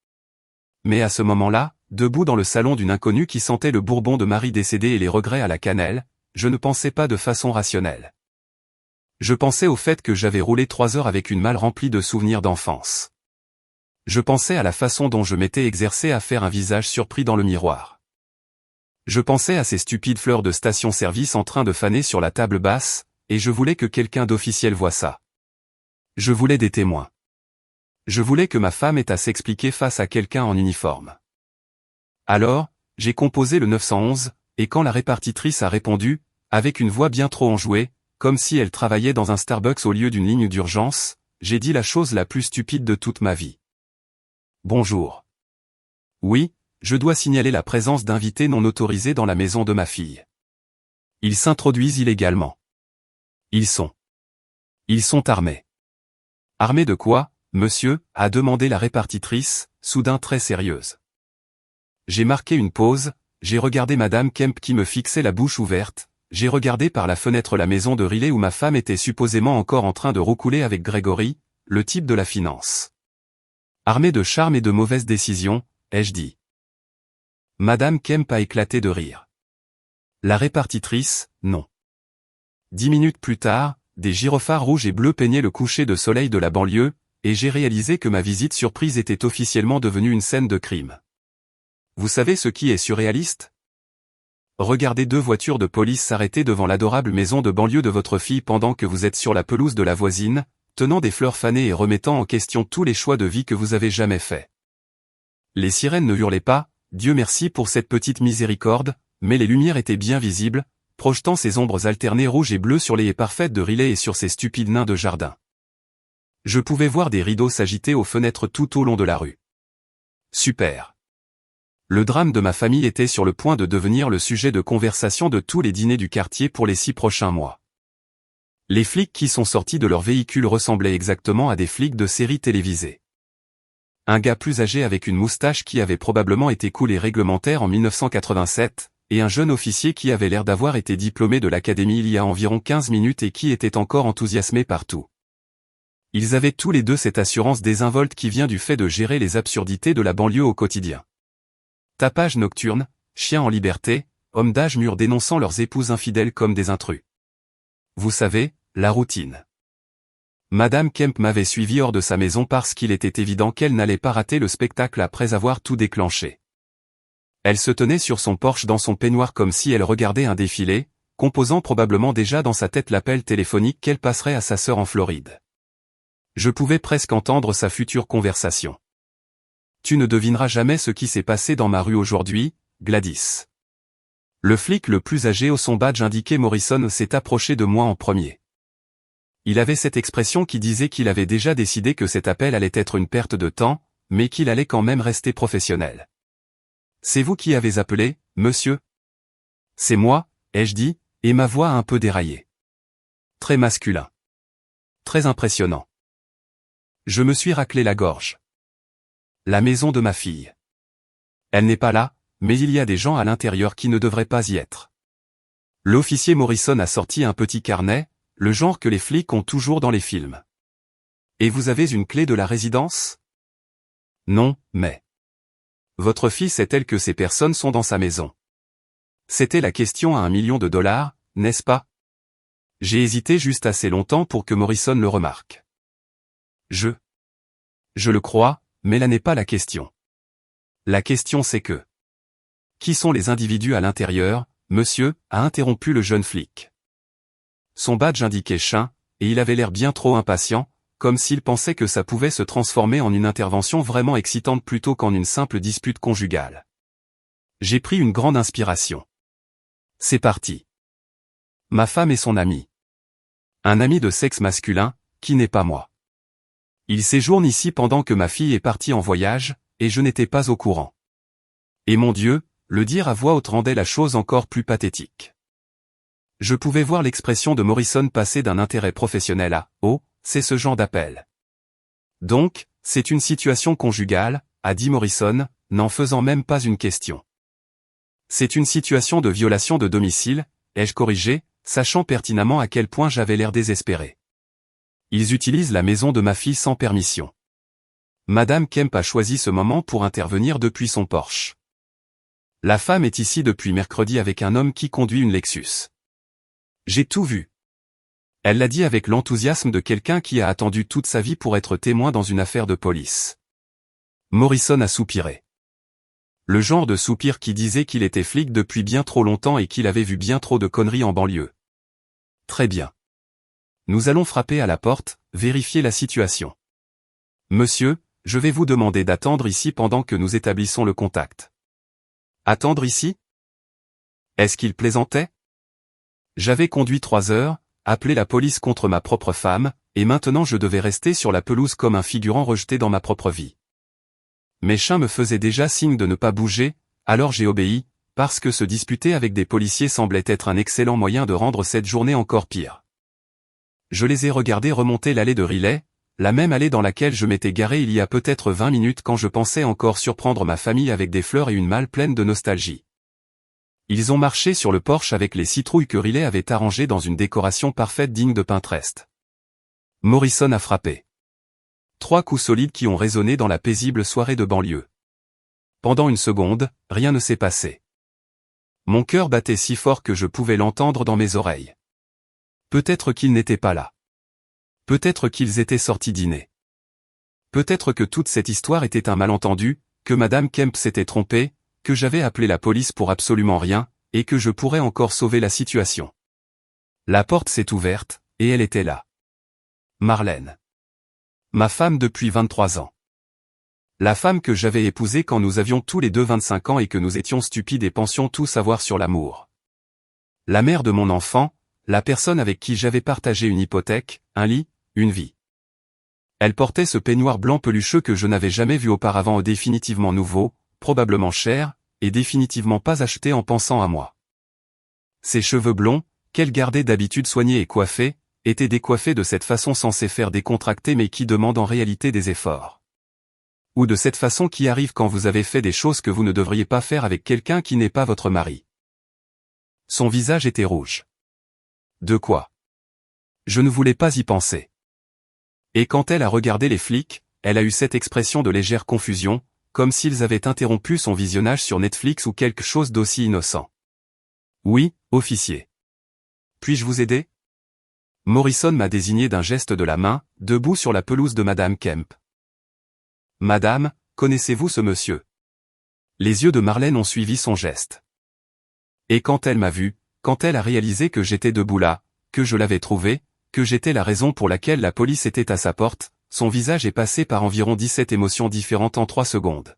Mais à ce moment-là, debout dans le salon d'une inconnue qui sentait le bourbon de Marie décédée et les regrets à la cannelle, je ne pensais pas de façon rationnelle. Je pensais au fait que j'avais roulé 3 heures avec une malle remplie de souvenirs d'enfance. Je pensais à la façon dont je m'étais exercé à faire un visage surpris dans le miroir. Je pensais à ces stupides fleurs de station-service en train de faner sur la table basse, et je voulais que quelqu'un d'officiel voie ça. Je voulais des témoins. Je voulais que ma femme ait à s'expliquer face à quelqu'un en uniforme. Alors, j'ai composé le 911, et quand la répartitrice a répondu, avec une voix bien trop enjouée, comme si elle travaillait dans un Starbucks au lieu d'une ligne d'urgence, j'ai dit la chose la plus stupide de toute ma vie. Bonjour. Oui, je dois signaler la présence d'invités non autorisés dans la maison de ma fille. Ils s'introduisent illégalement. Ils sont armés. Armés de quoi, monsieur, a demandé la répartitrice, soudain très sérieuse. J'ai marqué une pause, j'ai regardé Madame Kemp qui me fixait la bouche ouverte, j'ai regardé par la fenêtre la maison de Riley où ma femme était supposément encore en train de roucouler avec Gregory, le type de la finance. Armé de charme et de mauvaises décisions, ai-je dit. Madame Kemp a éclaté de rire. La répartitrice, non. 10 minutes plus tard, des gyrophares rouges et bleus peignaient le coucher de soleil de la banlieue, et j'ai réalisé que ma visite surprise était officiellement devenue une scène de crime. Vous savez ce qui est surréaliste? Regardez 2 voitures de police s'arrêter devant l'adorable maison de banlieue de votre fille pendant que vous êtes sur la pelouse de la voisine, tenant des fleurs fanées et remettant en question tous les choix de vie que vous avez jamais faits. Les sirènes ne hurlaient pas, Dieu merci pour cette petite miséricorde, mais les lumières étaient bien visibles, projetant ces ombres alternées rouges et bleues sur les haies parfaites de Riley et sur ces stupides nains de jardin. Je pouvais voir des rideaux s'agiter aux fenêtres tout au long de la rue. Super. Le drame de ma famille était sur le point de devenir le sujet de conversation de tous les dîners du quartier pour les 6 prochains mois. Les flics qui sont sortis de leur véhicule ressemblaient exactement à des flics de séries télévisées. Un gars plus âgé avec une moustache qui avait probablement été cool et réglementaire en 1987, et un jeune officier qui avait l'air d'avoir été diplômé de l'académie il y a environ 15 minutes et qui était encore enthousiasmé par tout. Ils avaient tous les deux cette assurance désinvolte qui vient du fait de gérer les absurdités de la banlieue au quotidien. Tapage nocturne, chiens en liberté, hommes d'âge mûr dénonçant leurs épouses infidèles comme des intrus. Vous savez, la routine. Madame Kemp m'avait suivi hors de sa maison parce qu'il était évident qu'elle n'allait pas rater le spectacle après avoir tout déclenché. Elle se tenait sur son porche dans son peignoir comme si elle regardait un défilé, composant probablement déjà dans sa tête l'appel téléphonique qu'elle passerait à sa sœur en Floride. Je pouvais presque entendre sa future conversation. Tu ne devineras jamais ce qui s'est passé dans ma rue aujourd'hui, Gladys. Le flic le plus âgé au son badge indiqué Morrison s'est approché de moi en premier. Il avait cette expression qui disait qu'il avait déjà décidé que cet appel allait être une perte de temps, mais qu'il allait quand même rester professionnel. C'est vous qui avez appelé, monsieur? C'est moi, ai-je dit, et ma voix a un peu déraillé. Très masculin. Très impressionnant. Je me suis raclé la gorge. La maison de ma fille. Elle n'est pas là, mais il y a des gens à l'intérieur qui ne devraient pas y être. L'officier Morrison a sorti un petit carnet, le genre que les flics ont toujours dans les films. Et vous avez une clé de la résidence? Non, mais... Votre fille sait-elle que ces personnes sont dans sa maison? C'était la question à $1 million, n'est-ce pas? J'ai hésité juste assez longtemps pour que Morrison le remarque. Je le crois, mais là n'est pas la question. La question c'est que... Qui sont les individus à l'intérieur, monsieur, a interrompu le jeune flic. Son badge indiquait chien, et il avait l'air bien trop impatient, comme s'il pensait que ça pouvait se transformer en une intervention vraiment excitante plutôt qu'en une simple dispute conjugale. J'ai pris une grande inspiration. C'est parti. Ma femme et son ami. Un ami de sexe masculin, qui n'est pas moi. Il séjourne ici pendant que ma fille est partie en voyage, et je n'étais pas au courant. Et mon Dieu, le dire à voix haute rendait la chose encore plus pathétique. Je pouvais voir l'expression de Morrison passer d'un intérêt professionnel à « Oh, c'est ce genre d'appel. » Donc, c'est une situation conjugale, a dit Morrison, n'en faisant même pas une question. C'est une situation de violation de domicile, ai-je corrigé, sachant pertinemment à quel point j'avais l'air désespéré. Ils utilisent la maison de ma fille sans permission. Madame Kemp a choisi ce moment pour intervenir depuis son Porsche. La femme est ici depuis mercredi avec un homme qui conduit une Lexus. J'ai tout vu. Elle l'a dit avec l'enthousiasme de quelqu'un qui a attendu toute sa vie pour être témoin dans une affaire de police. Morrison a soupiré. Le genre de soupir qui disait qu'il était flic depuis bien trop longtemps et qu'il avait vu bien trop de conneries en banlieue. Très bien. Nous allons frapper à la porte, vérifier la situation. Monsieur, je vais vous demander d'attendre ici pendant que nous établissons le contact. Attendre ici? Est-ce qu'il plaisantait? J'avais conduit 3 heures, appelé la police contre ma propre femme, et maintenant je devais rester sur la pelouse comme un figurant rejeté dans ma propre vie. Mes chiens me faisaient déjà signe de ne pas bouger, alors j'ai obéi, parce que se disputer avec des policiers semblait être un excellent moyen de rendre cette journée encore pire. Je les ai regardés remonter l'allée de Riley, la même allée dans laquelle je m'étais garé il y a peut-être 20 minutes quand je pensais encore surprendre ma famille avec des fleurs et une malle pleine de nostalgie. Ils ont marché sur le porche avec les citrouilles que Riley avait arrangées dans une décoration parfaite digne de Pinterest. Morrison a frappé. 3 coups solides qui ont résonné dans la paisible soirée de banlieue. Pendant une seconde, rien ne s'est passé. Mon cœur battait si fort que je pouvais l'entendre dans mes oreilles. Peut-être qu'ils n'étaient pas là. Peut-être qu'ils étaient sortis dîner. Peut-être que toute cette histoire était un malentendu, que Madame Kemp s'était trompée, que j'avais appelé la police pour absolument rien, et que je pourrais encore sauver la situation. La porte s'est ouverte, et elle était là. Marlène. Ma femme depuis 23 ans. La femme que j'avais épousée quand nous avions tous les deux 25 ans et que nous étions stupides et pensions tout savoir sur l'amour. La mère de mon enfant, la personne avec qui j'avais partagé une hypothèque, un lit, une vie. Elle portait ce peignoir blanc pelucheux que je n'avais jamais vu auparavant, définitivement nouveau, probablement cher, et définitivement pas acheté en pensant à moi. Ses cheveux blonds, qu'elle gardait d'habitude soignés et coiffés, étaient décoiffés de cette façon censée faire décontracter mais qui demande en réalité des efforts. Ou de cette façon qui arrive quand vous avez fait des choses que vous ne devriez pas faire avec quelqu'un qui n'est pas votre mari. Son visage était rouge. De quoi? Je ne voulais pas y penser. Et quand elle a regardé les flics, elle a eu cette expression de légère confusion, comme s'ils avaient interrompu son visionnage sur Netflix ou quelque chose d'aussi innocent. Oui, officier. Puis-je vous aider? Morrison m'a désigné d'un geste de la main, debout sur la pelouse de Madame Kemp. Madame, connaissez-vous ce monsieur? Les yeux de Marlène ont suivi son geste. Et quand elle m'a vu, quand elle a réalisé que j'étais debout là, que je l'avais trouvé, que j'étais la raison pour laquelle la police était à sa porte, son visage est passé par environ 17 émotions différentes en 3 secondes.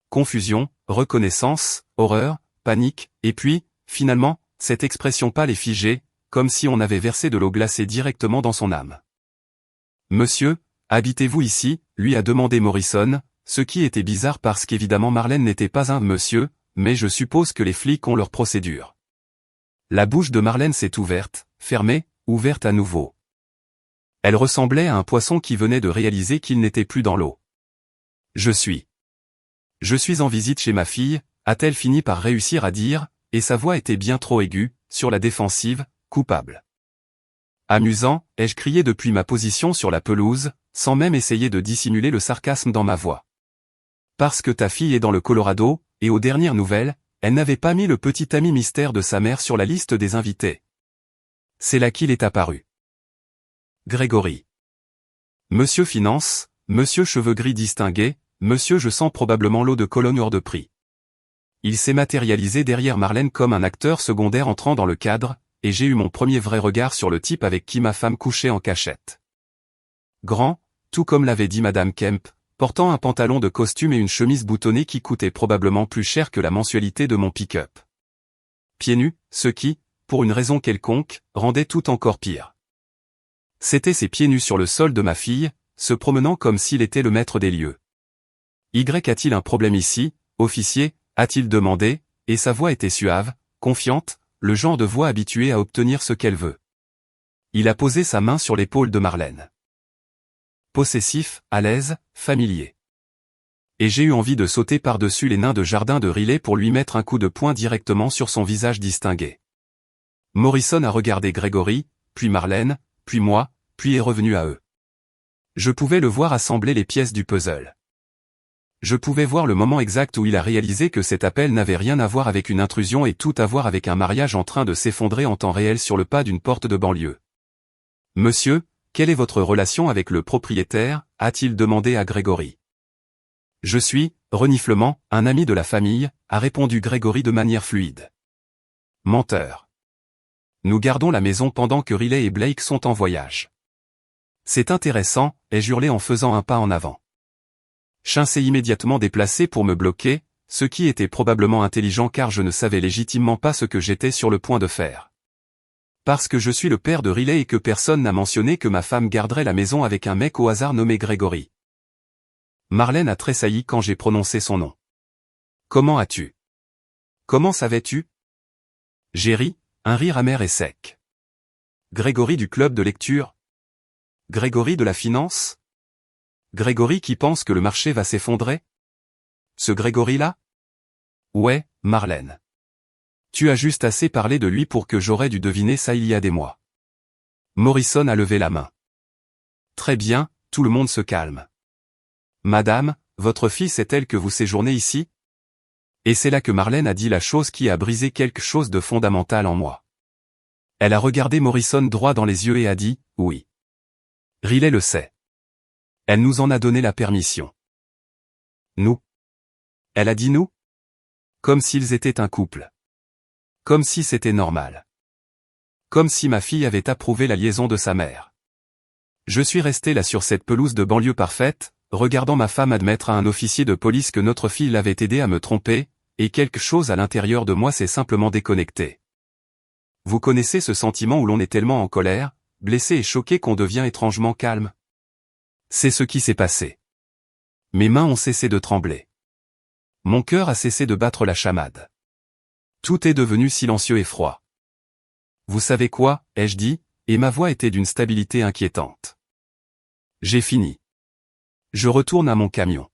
Confusion, reconnaissance, horreur, panique, et puis, finalement, cette expression pâle et figée, comme si on avait versé de l'eau glacée directement dans son âme. Monsieur, habitez-vous ici, lui a demandé Morrison, ce qui était bizarre parce qu'évidemment Marlène n'était pas un monsieur, mais je suppose que les flics ont leur procédure. La bouche de Marlène s'est ouverte, fermée, ouverte à nouveau. Elle ressemblait à un poisson qui venait de réaliser qu'il n'était plus dans l'eau. Je suis en visite chez ma fille, a-t-elle fini par réussir à dire, et sa voix était bien trop aiguë, sur la défensive, coupable. Amusant, ai-je crié depuis ma position sur la pelouse, sans même essayer de dissimuler le sarcasme dans ma voix. Parce que ta fille est dans le Colorado, et aux dernières nouvelles, elle n'avait pas mis le petit ami mystère de sa mère sur la liste des invités. C'est là qu'il est apparu. Grégory. Monsieur Finance, Monsieur Cheveux Gris distingué, Monsieur je sens probablement l'eau de Cologne hors de prix. Il s'est matérialisé derrière Marlène comme un acteur secondaire entrant dans le cadre, et j'ai eu mon premier vrai regard sur le type avec qui ma femme couchait en cachette. Grand, tout comme l'avait dit Madame Kemp, portant un pantalon de costume et une chemise boutonnée qui coûtait probablement plus cher que la mensualité de mon pick-up. Pieds nus, ce qui, pour une raison quelconque, rendait tout encore pire. C'étaient ses pieds nus sur le sol de ma fille, se promenant comme s'il était le maître des lieux. Y a-t-il un problème ici, officier, a-t-il demandé, et sa voix était suave, confiante, le genre de voix habituée à obtenir ce qu'elle veut. Il a posé sa main sur l'épaule de Marlène. Possessif, à l'aise, familier. Et j'ai eu envie de sauter par-dessus les nains de jardin de Riley pour lui mettre un coup de poing directement sur son visage distingué. Morrison a regardé Gregory, puis Marlène, puis moi, puis est revenu à eux. Je pouvais le voir assembler les pièces du puzzle. Je pouvais voir le moment exact où il a réalisé que cet appel n'avait rien à voir avec une intrusion et tout à voir avec un mariage en train de s'effondrer en temps réel sur le pas d'une porte de banlieue. « Monsieur, quelle est votre relation avec le propriétaire ?» a-t-il demandé à Gregory. « Je suis, reniflement, un ami de la famille », a répondu Gregory de manière fluide. Menteur. Nous gardons la maison pendant que Riley et Blake sont en voyage. C'est intéressant, ai-je hurlé en faisant un pas en avant. Chin s'est immédiatement déplacé pour me bloquer, ce qui était probablement intelligent car je ne savais légitimement pas ce que j'étais sur le point de faire. Parce que je suis le père de Riley et que personne n'a mentionné que ma femme garderait la maison avec un mec au hasard nommé Gregory. Marlène a tressailli quand j'ai prononcé son nom. Comment as-tu? Comment savais-tu? J'ai ri, un rire amer et sec. Gregory du club de lecture? Gregory de la finance? Gregory qui pense que le marché va s'effondrer? Ce Gregory-là? Ouais, Marlène. Tu as juste assez parlé de lui pour que j'aurais dû deviner ça il y a des mois. Morrison a levé la main. Très bien, tout le monde se calme. Madame, votre fille sait-elle que vous séjournez ici? Et c'est là que Marlène a dit la chose qui a brisé quelque chose de fondamental en moi. Elle a regardé Morrison droit dans les yeux et a dit, oui. Riley le sait. Elle nous en a donné la permission. Nous. Elle a dit nous? Comme s'ils étaient un couple. Comme si c'était normal. Comme si ma fille avait approuvé la liaison de sa mère. Je suis resté là sur cette pelouse de banlieue parfaite, regardant ma femme admettre à un officier de police que notre fille l'avait aidé à me tromper, et quelque chose à l'intérieur de moi s'est simplement déconnecté. Vous connaissez ce sentiment où l'on est tellement en colère, blessé et choqué qu'on devient étrangement calme? C'est ce qui s'est passé. Mes mains ont cessé de trembler. Mon cœur a cessé de battre la chamade. Tout est devenu silencieux et froid. Vous savez quoi, ai-je dit, et ma voix était d'une stabilité inquiétante. J'ai fini. Je retourne à mon camion.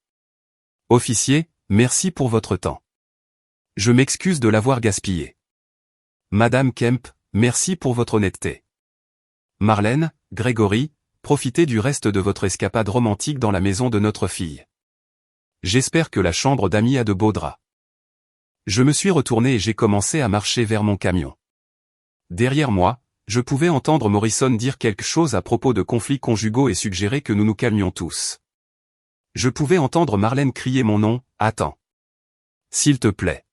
Officier, merci pour votre temps. Je m'excuse de l'avoir gaspillé. Madame Kemp, merci pour votre honnêteté. Marlène, Gregory, profitez du reste de votre escapade romantique dans la maison de notre fille. J'espère que la chambre d'amis a de beaux draps. Je me suis retourné et j'ai commencé à marcher vers mon camion. Derrière moi, je pouvais entendre Morrison dire quelque chose à propos de conflits conjugaux et suggérer que nous nous calmions tous. Je pouvais entendre Marlène crier mon nom, attends. S'il te plaît.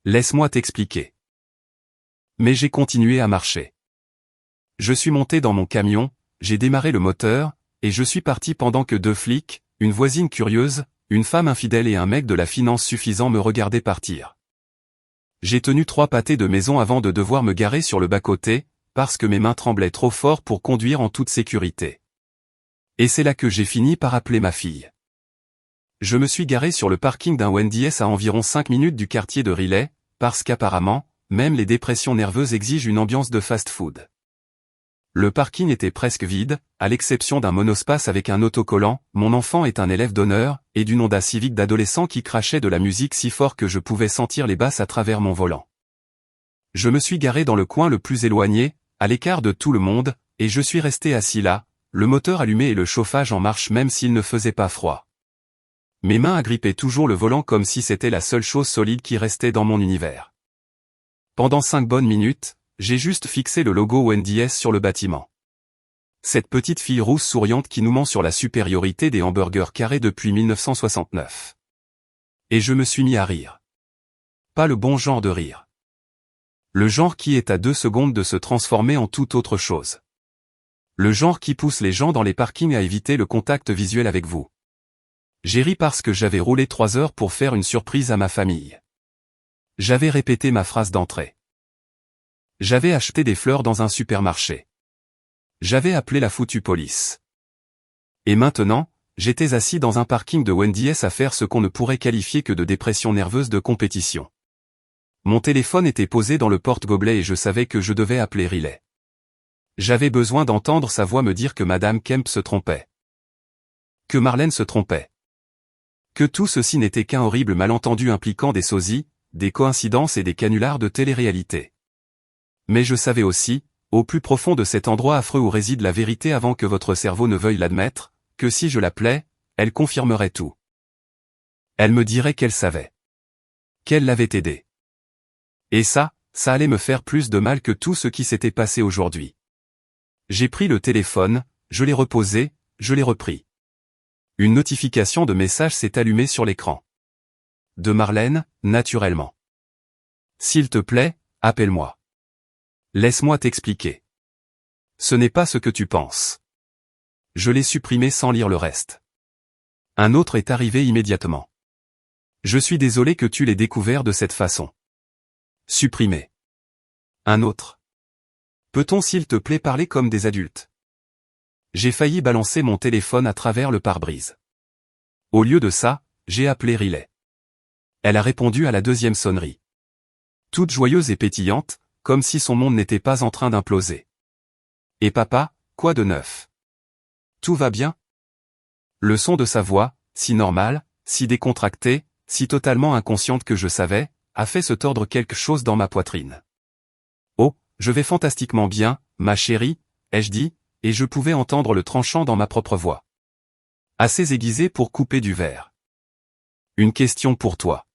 Laisse-moi t'expliquer. Mais j'ai continué à marcher. Je suis monté dans mon camion, j'ai démarré le moteur, et je suis parti pendant que deux flics, une voisine curieuse, une femme infidèle et un mec de la finance suffisant me regardaient partir. J'ai tenu 3 pâtés de maison avant de devoir me garer sur le bas-côté, parce que mes mains tremblaient trop fort pour conduire en toute sécurité. Et c'est là que j'ai fini par appeler ma fille. Je me suis garé sur le parking d'un Wendy's à environ 5 minutes du quartier de Riley, parce qu'apparemment, même les dépressions nerveuses exigent une ambiance de fast-food. Le parking était presque vide, à l'exception d'un monospace avec un autocollant « Mon enfant est un élève d'honneur » et d'une Honda Civic d'adolescent qui crachait de la musique si fort que je pouvais sentir les basses à travers mon volant. Je me suis garé dans le coin le plus éloigné, à l'écart de tout le monde, et je suis resté assis là, le moteur allumé et le chauffage en marche même s'il ne faisait pas froid. Mes mains agrippaient toujours le volant comme si c'était la seule chose solide qui restait dans mon univers. Pendant 5 bonnes minutes, j'ai juste fixé le logo Wendy's sur le bâtiment. Cette petite fille rousse souriante qui nous ment sur la supériorité des hamburgers carrés depuis 1969. Et je me suis mis à rire. Pas le bon genre de rire. Le genre qui est à 2 secondes de se transformer en toute autre chose. Le genre qui pousse les gens dans les parkings à éviter le contact visuel avec vous. J'ai ri parce que j'avais roulé 3 heures pour faire une surprise à ma famille. J'avais répété ma phrase d'entrée. J'avais acheté des fleurs dans un supermarché. J'avais appelé la foutue police. Et maintenant, j'étais assis dans un parking de Wendy's à faire ce qu'on ne pourrait qualifier que de dépression nerveuse de compétition. Mon téléphone était posé dans le porte-gobelet et je savais que je devais appeler Riley. J'avais besoin d'entendre sa voix me dire que Madame Kemp se trompait. Que Marlène se trompait. Que tout ceci n'était qu'un horrible malentendu impliquant des sosies, des coïncidences et des canulars de télé-réalité. Mais je savais aussi, au plus profond de cet endroit affreux où réside la vérité avant que votre cerveau ne veuille l'admettre, que si je l'appelais, elle confirmerait tout. Elle me dirait qu'elle savait. Qu'elle l'avait aidé. Et ça allait me faire plus de mal que tout ce qui s'était passé aujourd'hui. J'ai pris le téléphone, je l'ai reposé, je l'ai repris. Une notification de message s'est allumée sur l'écran. De Marlène, naturellement. S'il te plaît, appelle-moi. Laisse-moi t'expliquer. Ce n'est pas ce que tu penses. Je l'ai supprimé sans lire le reste. Un autre est arrivé immédiatement. Je suis désolé que tu l'aies découvert de cette façon. Supprimé. Un autre. Peut-on s'il te plaît parler comme des adultes? J'ai failli balancer mon téléphone à travers le pare-brise. Au lieu de ça, j'ai appelé Riley. Elle a répondu à la deuxième sonnerie. Toute joyeuse et pétillante, comme si son monde n'était pas en train d'imploser. Et papa, quoi de neuf? Tout va bien? Le son de sa voix, si normale, si décontractée, si totalement inconsciente que je savais, a fait se tordre quelque chose dans ma poitrine. Oh, je vais fantastiquement bien, ma chérie, ai-je dit, et je pouvais entendre le tranchant dans ma propre voix. Assez aiguisé pour couper du verre. Une question pour toi.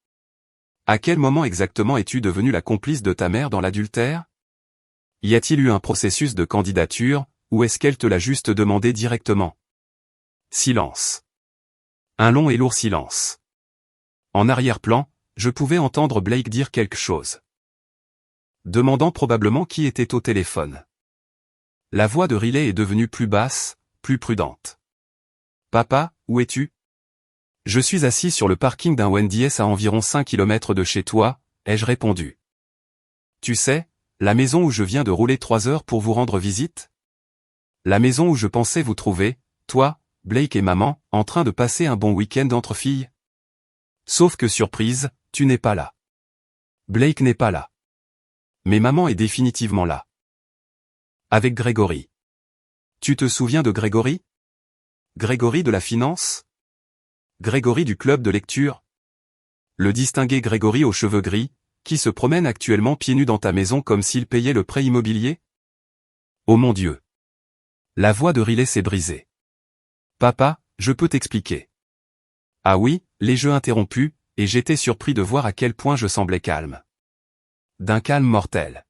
À quel moment exactement es-tu devenue la complice de ta mère dans l'adultère? Y a-t-il eu un processus de candidature, ou est-ce qu'elle te l'a juste demandé directement? Silence. Un long et lourd silence. En arrière-plan, je pouvais entendre Blake dire quelque chose. Demandant probablement qui était au téléphone. La voix de Riley est devenue plus basse, plus prudente. Papa, où es-tu? Je suis assis sur le parking d'un Wendy's à environ 5 km de chez toi, ai-je répondu. Tu sais, la maison où je viens de rouler 3 heures pour vous rendre visite? La maison où je pensais vous trouver, toi, Blake et maman, en train de passer un bon week-end entre filles? Sauf que surprise, tu n'es pas là. Blake n'est pas là. Mais maman est définitivement là. Avec Grégory. Tu te souviens de Grégory? Grégory de la finance? Grégory du club de lecture? Le distingué Grégory aux cheveux gris, qui se promène actuellement pieds nus dans ta maison comme s'il payait le prêt immobilier? Oh mon Dieu! La voix de Riley s'est brisée. Papa, je peux t'expliquer. Ah oui, les jeux interrompus, et j'étais surpris de voir à quel point je semblais calme. D'un calme mortel.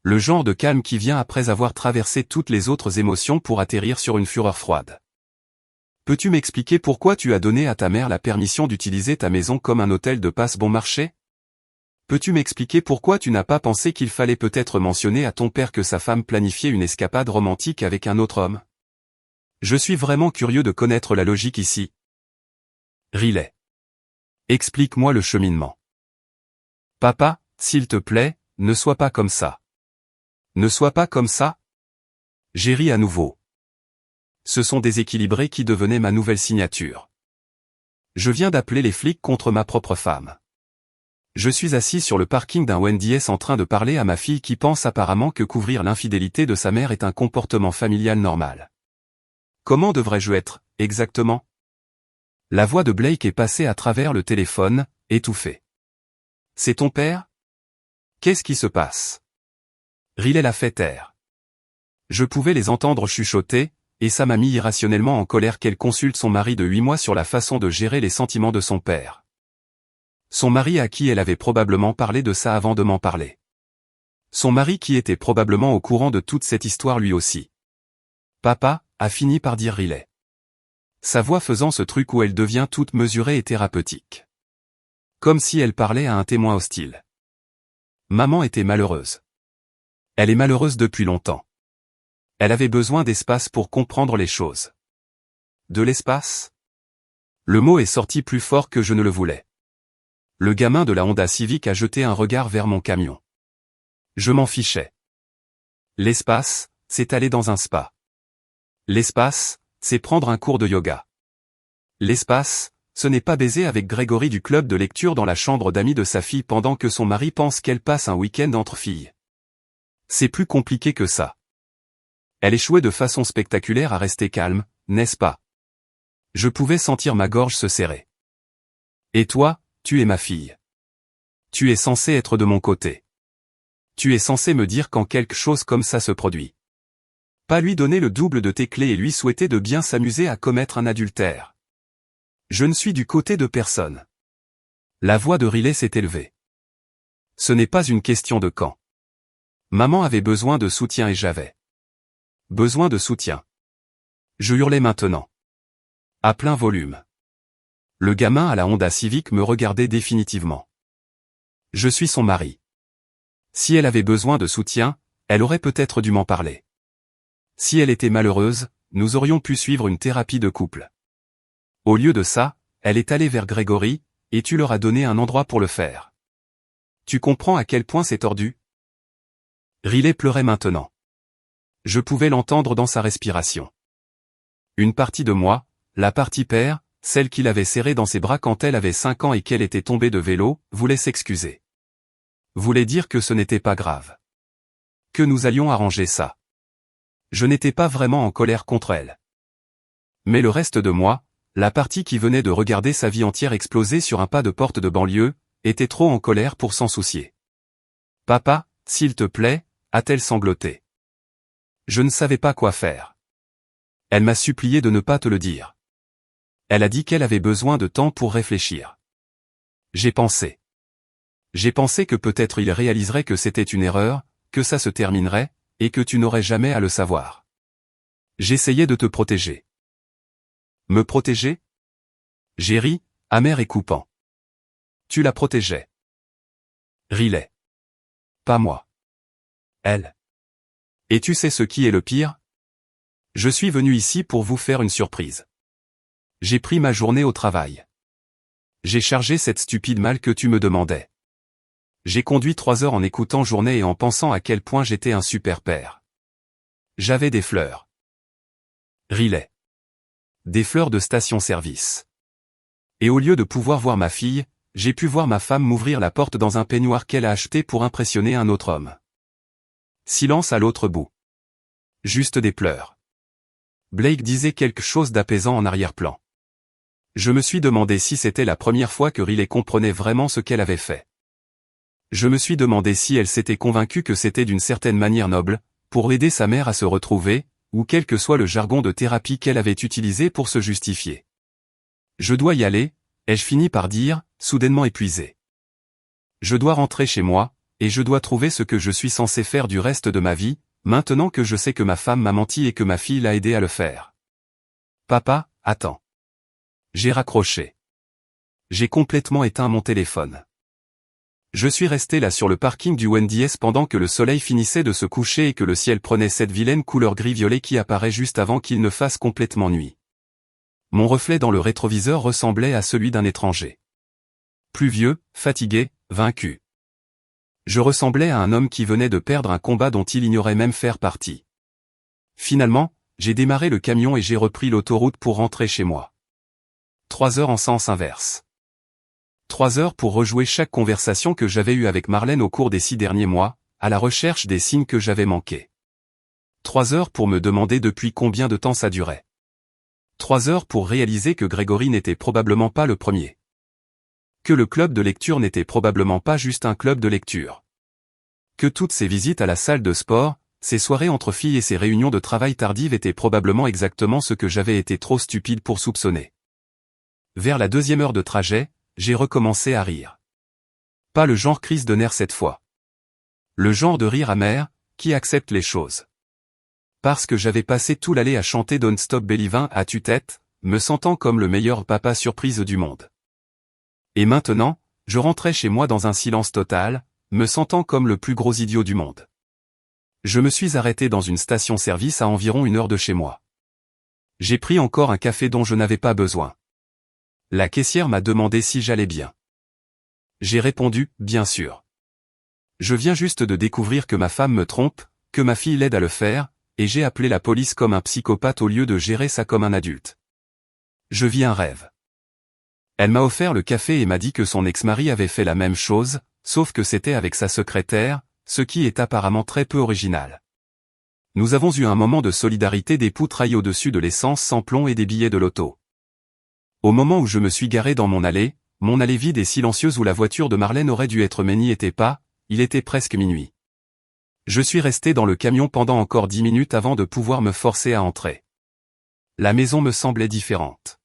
Le genre de calme qui vient après avoir traversé toutes les autres émotions pour atterrir sur une fureur froide. Peux-tu m'expliquer pourquoi tu as donné à ta mère la permission d'utiliser ta maison comme un hôtel de passe bon marché? Peux-tu m'expliquer pourquoi tu n'as pas pensé qu'il fallait peut-être mentionner à ton père que sa femme planifiait une escapade romantique avec un autre homme? Je suis vraiment curieux de connaître la logique ici. Riley. Explique-moi le cheminement. Papa, s'il te plaît, ne sois pas comme ça. Ne sois pas comme ça? J'ai ri à nouveau. Ce sont déséquilibrés qui devenaient ma nouvelle signature. Je viens d'appeler les flics contre ma propre femme. Je suis assis sur le parking d'un Wendy's en train de parler à ma fille qui pense apparemment que couvrir l'infidélité de sa mère est un comportement familial normal. Comment devrais-je être, exactement? La voix de Blake est passée à travers le téléphone, étouffée. C'est ton père? Qu'est-ce qui se passe? Riley l'a fait taire. Je pouvais les entendre chuchoter, et ça m'a mis irrationnellement en colère qu'elle consulte son mari de 8 mois sur la façon de gérer les sentiments de son père. Son mari à qui elle avait probablement parlé de ça avant de m'en parler. Son mari qui était probablement au courant de toute cette histoire lui aussi. Papa, a fini par dire Riley. Sa voix faisant ce truc où elle devient toute mesurée et thérapeutique. Comme si elle parlait à un témoin hostile. Maman était malheureuse. Elle est malheureuse depuis longtemps. Elle avait besoin d'espace pour comprendre les choses. De l'espace? Le mot est sorti plus fort que je ne le voulais. Le gamin de la Honda Civic a jeté un regard vers mon camion. Je m'en fichais. L'espace, c'est aller dans un spa. L'espace, c'est prendre un cours de yoga. L'espace, ce n'est pas baiser avec Grégory du club de lecture dans la chambre d'amis de sa fille pendant que son mari pense qu'elle passe un week-end entre filles. C'est plus compliqué que ça. Elle échouait de façon spectaculaire à rester calme, n'est-ce pas? Je pouvais sentir ma gorge se serrer. Et toi, tu es ma fille. Tu es censé être de mon côté. Tu es censé me dire quand quelque chose comme ça se produit. Pas lui donner le double de tes clés et lui souhaiter de bien s'amuser à commettre un adultère. Je ne suis du côté de personne. La voix de Riley s'est élevée. Ce n'est pas une question de quand. Maman avait besoin de soutien et j'avais besoin de soutien. Je hurlais maintenant. À plein volume. Le gamin à la Honda Civic me regardait définitivement. Je suis son mari. Si elle avait besoin de soutien, elle aurait peut-être dû m'en parler. Si elle était malheureuse, nous aurions pu suivre une thérapie de couple. Au lieu de ça, elle est allée vers Grégory, et tu leur as donné un endroit pour le faire. Tu comprends à quel point c'est tordu? Riley pleurait maintenant. Je pouvais l'entendre dans sa respiration. Une partie de moi, la partie père, celle qu'il avait serrée dans ses bras quand elle avait 5 ans et qu'elle était tombée de vélo, voulait s'excuser. Voulait dire que ce n'était pas grave. Que nous allions arranger ça. Je n'étais pas vraiment en colère contre elle. Mais le reste de moi, la partie qui venait de regarder sa vie entière exploser sur un pas de porte de banlieue, était trop en colère pour s'en soucier. Papa, s'il te plaît, a-t-elle sangloté. Je ne savais pas quoi faire. Elle m'a supplié de ne pas te le dire. Elle a dit qu'elle avait besoin de temps pour réfléchir. J'ai pensé. J'ai pensé que peut-être il réaliserait que c'était une erreur, que ça se terminerait, et que tu n'aurais jamais à le savoir. J'essayais de te protéger. Me protéger? J'ai ri, amer et coupant. Tu la protégeais. Riley. Pas moi. Elle. Et tu sais ce qui est le pire? Je suis venu ici pour vous faire une surprise. J'ai pris ma journée au travail. J'ai chargé cette stupide malle que tu me demandais. J'ai conduit 3 heures en écoutant journée et en pensant à quel point j'étais un super père. J'avais des fleurs. Riley. Des fleurs de station-service. Et au lieu de pouvoir voir ma fille, j'ai pu voir ma femme m'ouvrir la porte dans un peignoir qu'elle a acheté pour impressionner un autre homme. Silence à l'autre bout. Juste des pleurs. Blake disait quelque chose d'apaisant en arrière-plan. Je me suis demandé si c'était la première fois que Riley comprenait vraiment ce qu'elle avait fait. Je me suis demandé si elle s'était convaincue que c'était d'une certaine manière noble, pour aider sa mère à se retrouver, ou quel que soit le jargon de thérapie qu'elle avait utilisé pour se justifier. Je dois y aller, ai-je fini par dire, soudainement épuisé. Je dois rentrer chez moi, et je dois trouver ce que je suis censé faire du reste de ma vie, maintenant que je sais que ma femme m'a menti et que ma fille l'a aidé à le faire. Papa, attends. J'ai raccroché. J'ai complètement éteint mon téléphone. Je suis resté là sur le parking du Wendy's pendant que le soleil finissait de se coucher et que le ciel prenait cette vilaine couleur gris-violet qui apparaît juste avant qu'il ne fasse complètement nuit. Mon reflet dans le rétroviseur ressemblait à celui d'un étranger. Plus vieux, fatigué, vaincu. Je ressemblais à un homme qui venait de perdre un combat dont il ignorait même faire partie. Finalement, j'ai démarré le camion et j'ai repris l'autoroute pour rentrer chez moi. 3 heures en sens inverse. 3 heures pour rejouer chaque conversation que j'avais eue avec Marlène au cours des 6 derniers mois, à la recherche des signes que j'avais manqués. 3 heures pour me demander depuis combien de temps ça durait. 3 heures pour réaliser que Grégory n'était probablement pas le premier. Que le club de lecture n'était probablement pas juste un club de lecture. Que toutes ces visites à la salle de sport, ces soirées entre filles et ces réunions de travail tardives étaient probablement exactement ce que j'avais été trop stupide pour soupçonner. Vers la 2e heure de trajet, j'ai recommencé à rire. Pas le genre crise de nerfs cette fois. Le genre de rire amer, qui accepte les choses. Parce que j'avais passé tout l'allée à chanter Don't Stop Believin' à tue-tête, me sentant comme le meilleur papa surprise du monde. Et maintenant, je rentrais chez moi dans un silence total, me sentant comme le plus gros idiot du monde. Je me suis arrêté dans une station-service à environ 1 heure de chez moi. J'ai pris encore un café dont je n'avais pas besoin. La caissière m'a demandé si j'allais bien. J'ai répondu, bien sûr. Je viens juste de découvrir que ma femme me trompe, que ma fille l'aide à le faire, et j'ai appelé la police comme un psychopathe au lieu de gérer ça comme un adulte. Je vis un rêve. Elle m'a offert le café et m'a dit que son ex-mari avait fait la même chose, sauf que c'était avec sa secrétaire, ce qui est apparemment très peu original. Nous avons eu un moment de solidarité d'époux trahi au-dessus de l'essence sans plomb et des billets de loto. Au moment où je me suis garé dans mon allée, Mon allée vide et silencieuse où la voiture de Marlène aurait dû être mais n'y était pas, il était presque minuit. Je suis resté dans le camion pendant encore 10 minutes avant de pouvoir me forcer à entrer. La maison me semblait différente.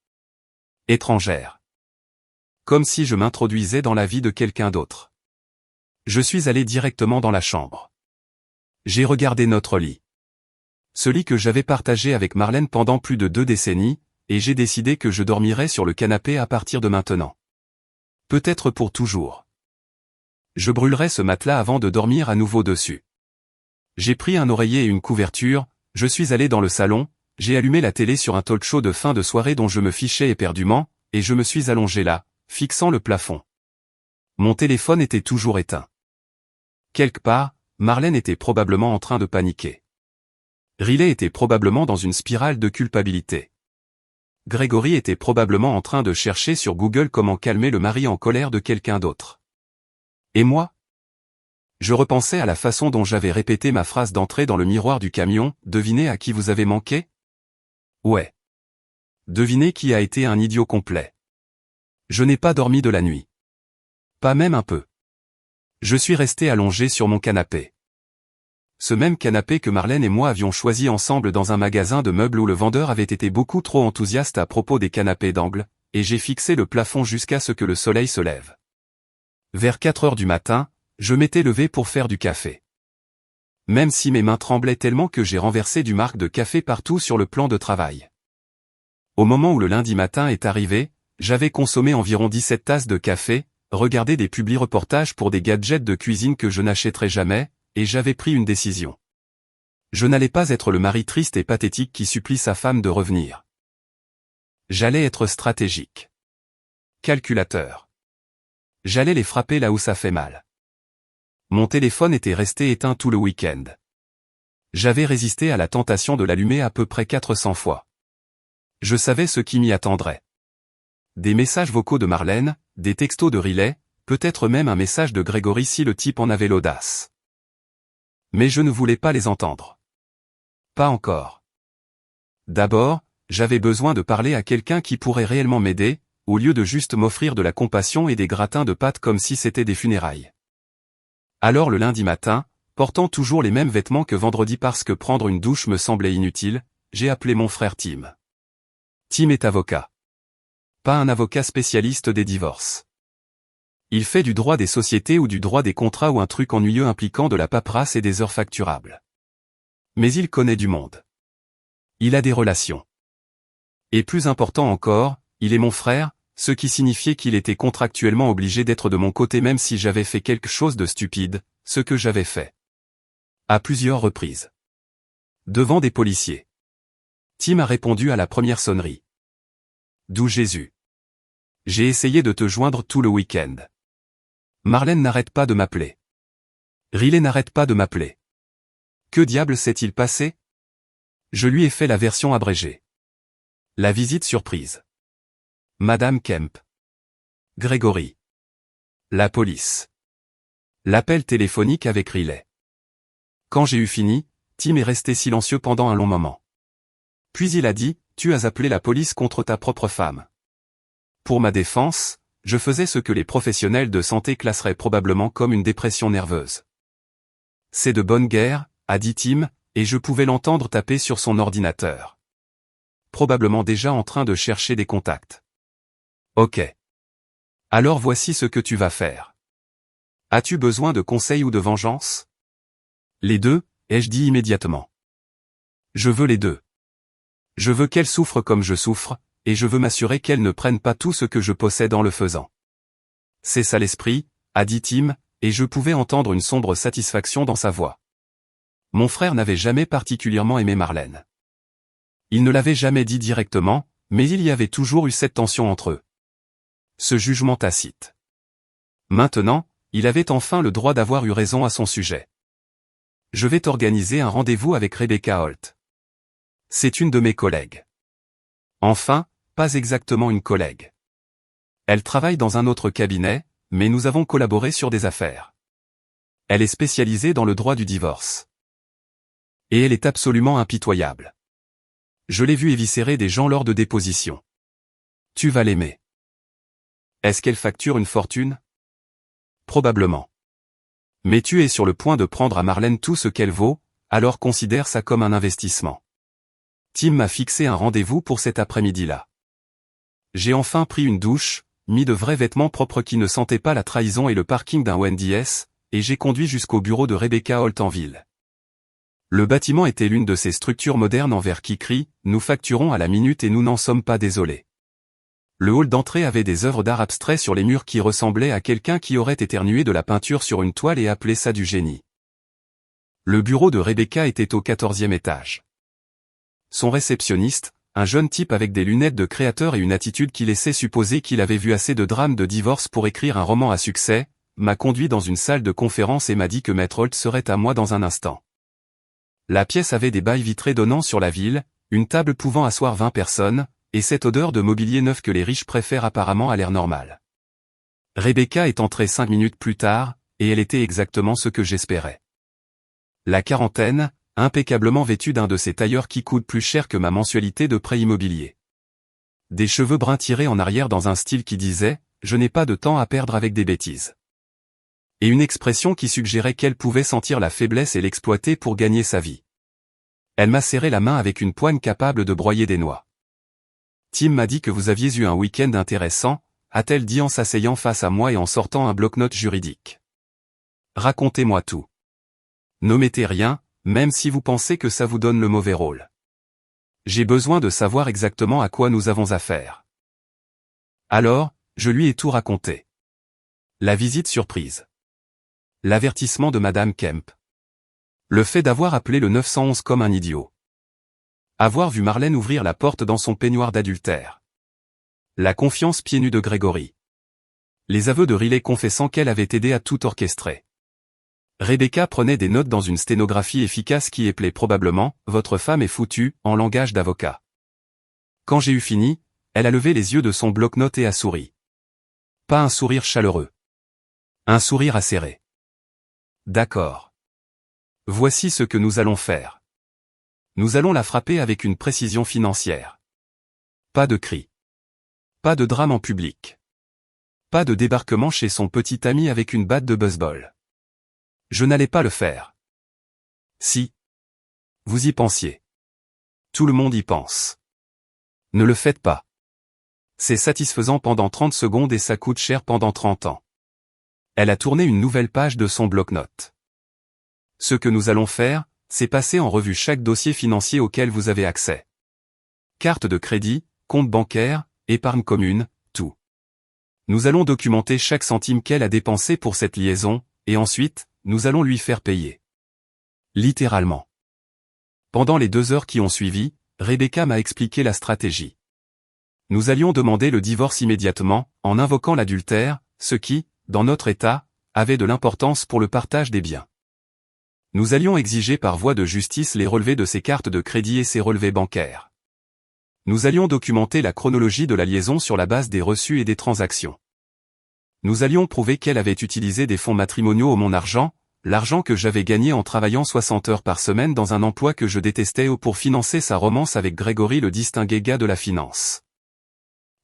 Étrangère. Comme si je m'introduisais dans la vie de quelqu'un d'autre. Je suis allé directement dans la chambre. J'ai regardé notre lit. Ce lit que j'avais partagé avec Marlène pendant plus de 2 décennies, et j'ai décidé que je dormirais sur le canapé à partir de maintenant. Peut-être pour toujours. Je brûlerai ce matelas avant de dormir à nouveau dessus. J'ai pris un oreiller et une couverture, je suis allé dans le salon, j'ai allumé la télé sur un talk show de fin de soirée dont je me fichais éperdument, et je me suis allongé là, fixant le plafond. Mon téléphone était toujours éteint. Quelque part, Marlène était probablement en train de paniquer. Riley était probablement dans une spirale de culpabilité. Grégory était probablement en train de chercher sur Google comment calmer le mari en colère de quelqu'un d'autre. Et moi ? Je repensais à la façon dont j'avais répété ma phrase d'entrée dans le miroir du camion, « Devinez à qui vous avez manqué ?» Ouais. Devinez qui a été un idiot complet. Je n'ai pas dormi de la nuit. Pas même un peu. Je suis resté allongé sur mon canapé. Ce même canapé que Marlène et moi avions choisi ensemble dans un magasin de meubles où le vendeur avait été beaucoup trop enthousiaste à propos des canapés d'angle, et j'ai fixé le plafond jusqu'à ce que le soleil se lève. Vers 4 heures du matin, je m'étais levé pour faire du café. Même si mes mains tremblaient tellement que j'ai renversé du marc de café partout sur le plan de travail. Au moment où le lundi matin est arrivé, j'avais consommé environ 17 tasses de café, regardé des publi-reportages pour des gadgets de cuisine que je n'achèterais jamais, et j'avais pris une décision. Je n'allais pas être le mari triste et pathétique qui supplie sa femme de revenir. J'allais être stratégique. Calculateur. J'allais les frapper là où ça fait mal. Mon téléphone était resté éteint tout le week-end. J'avais résisté à la tentation de l'allumer à peu près 400 fois. Je savais ce qui m'y attendrait. Des messages vocaux de Marlène, des textos de Riley, peut-être même un message de Grégory si le type en avait l'audace. Mais je ne voulais pas les entendre. Pas encore. D'abord, j'avais besoin de parler à quelqu'un qui pourrait réellement m'aider, au lieu de juste m'offrir de la compassion et des gratins de pâtes comme si c'était des funérailles. Alors le lundi matin, portant toujours les mêmes vêtements que vendredi parce que prendre une douche me semblait inutile, j'ai appelé mon frère Tim. Tim est avocat. Pas un avocat spécialiste des divorces. Il fait du droit des sociétés ou du droit des contrats ou un truc ennuyeux impliquant de la paperasse et des heures facturables. Mais il connaît du monde. Il a des relations. Et plus important encore, il est mon frère, ce qui signifiait qu'il était contractuellement obligé d'être de mon côté même si j'avais fait quelque chose de stupide, ce que j'avais fait. À plusieurs reprises. Devant des policiers. Tim a répondu à la première sonnerie. D'où Jésus. J'ai essayé de te joindre tout le week-end. Marlène n'arrête pas de m'appeler. Riley n'arrête pas de m'appeler. Que diable s'est-il passé? Je lui ai fait la version abrégée. La visite surprise. Madame Kemp. Grégory. La police. L'appel téléphonique avec Riley. Quand j'ai eu fini, Tim est resté silencieux pendant un long moment. Puis il a dit, « Tu as appelé la police contre ta propre femme. » Pour ma défense, je faisais ce que les professionnels de santé classeraient probablement comme une dépression nerveuse. C'est de bonne guerre, a dit Tim, et je pouvais l'entendre taper sur son ordinateur. Probablement déjà en train de chercher des contacts. Ok. Alors voici ce que tu vas faire. As-tu besoin de conseils ou de vengeance? Les deux, ai-je dit immédiatement. Je veux les deux. Je veux qu'elle souffre comme je souffre, et je veux m'assurer qu'elle ne prenne pas tout ce que je possède en le faisant. C'est ça l'esprit, a dit Tim, et je pouvais entendre une sombre satisfaction dans sa voix. Mon frère n'avait jamais particulièrement aimé Marlène. Il ne l'avait jamais dit directement, mais il y avait toujours eu cette tension entre eux. Ce jugement tacite. Maintenant, il avait enfin le droit d'avoir eu raison à son sujet. Je vais t'organiser un rendez-vous avec Rebecca Holt. C'est une de mes collègues. Enfin, pas exactement une collègue. Elle travaille dans un autre cabinet, mais nous avons collaboré sur des affaires. Elle est spécialisée dans le droit du divorce. Et elle est absolument impitoyable. Je l'ai vue éviscérer des gens lors de dépositions. Tu vas l'aimer. Est-ce qu'elle facture une fortune? Probablement. Mais tu es sur le point de prendre à Marlène tout ce qu'elle vaut, alors considère ça comme un investissement. Tim m'a fixé un rendez-vous pour cet après-midi-là. J'ai enfin pris une douche, mis de vrais vêtements propres qui ne sentaient pas la trahison et le parking d'un Wendy's, et j'ai conduit jusqu'au bureau de Rebecca Holt en ville. Le bâtiment était l'une de ces structures modernes en verre qui crient « Nous facturons à la minute et nous n'en sommes pas désolés ». Le hall d'entrée avait des œuvres d'art abstrait sur les murs qui ressemblaient à quelqu'un qui aurait éternué de la peinture sur une toile et appelé ça du génie. Le bureau de Rebecca était au 14e étage. Son réceptionniste, un jeune type avec des lunettes de créateur et une attitude qui laissait supposer qu'il avait vu assez de drames de divorce pour écrire un roman à succès, m'a conduit dans une salle de conférence et m'a dit que Maître Holt serait à moi dans un instant. La pièce avait des bails vitrés donnant sur la ville, une table pouvant asseoir 20 personnes, et cette odeur de mobilier neuf que les riches préfèrent apparemment à l'air normal. Rebecca est entrée 5 minutes plus tard, et elle était exactement ce que j'espérais. La quarantaine, impeccablement vêtue d'un de ces tailleurs qui coûtent plus cher que ma mensualité de prêt immobilier. Des cheveux bruns tirés en arrière dans un style qui disait « Je n'ai pas de temps à perdre avec des bêtises ». Et une expression qui suggérait qu'elle pouvait sentir la faiblesse et l'exploiter pour gagner sa vie. Elle m'a serré la main avec une poigne capable de broyer des noix. Tim m'a dit que vous aviez eu un week-end intéressant, a-t-elle dit en s'asseyant face à moi et en sortant un bloc-notes juridique. Racontez-moi tout. N'omettez rien, même si vous pensez que ça vous donne le mauvais rôle. J'ai besoin de savoir exactement à quoi nous avons affaire. Alors, je lui ai tout raconté. La visite surprise. L'avertissement de Madame Kemp. Le fait d'avoir appelé le 911 comme un idiot. Avoir vu Marlène ouvrir la porte dans son peignoir d'adultère. La confiance pieds nus de Grégory. Les aveux de Riley confessant qu'elle avait aidé à tout orchestrer. Rebecca prenait des notes dans une sténographie efficace qui appelait probablement « Votre femme est foutue » en langage d'avocat. Quand j'ai eu fini, elle a levé les yeux de son bloc-notes et a souri. Pas un sourire chaleureux. Un sourire acéré. D'accord. Voici ce que nous allons faire. Nous allons la frapper avec une précision financière. Pas de cris. Pas de drame en public. Pas de débarquement chez son petit ami avec une batte de baseball. Je n'allais pas le faire. Si. Vous y pensiez. Tout le monde y pense. Ne le faites pas. C'est satisfaisant pendant 30 secondes et ça coûte cher pendant 30 ans. Elle a tourné une nouvelle page de son bloc-notes. Ce que nous allons faire, c'est passer en revue chaque dossier financier auquel vous avez accès. Carte de crédit, compte bancaire, épargne commune, tout. Nous allons documenter chaque centime qu'elle a dépensé pour cette liaison, et ensuite, nous allons lui faire payer. Littéralement. Pendant les 2 heures qui ont suivi, Rebecca m'a expliqué la stratégie. Nous allions demander le divorce immédiatement, en invoquant l'adultère, ce qui, dans notre état, avait de l'importance pour le partage des biens. Nous allions exiger par voie de justice les relevés de ses cartes de crédit et ses relevés bancaires. Nous allions documenter la chronologie de la liaison sur la base des reçus et des transactions. Nous allions prouver qu'elle avait utilisé des fonds matrimoniaux au mon argent, l'argent que j'avais gagné en travaillant 60 heures par semaine dans un emploi que je détestais ou pour financer sa romance avec Grégory le distingué gars de la finance.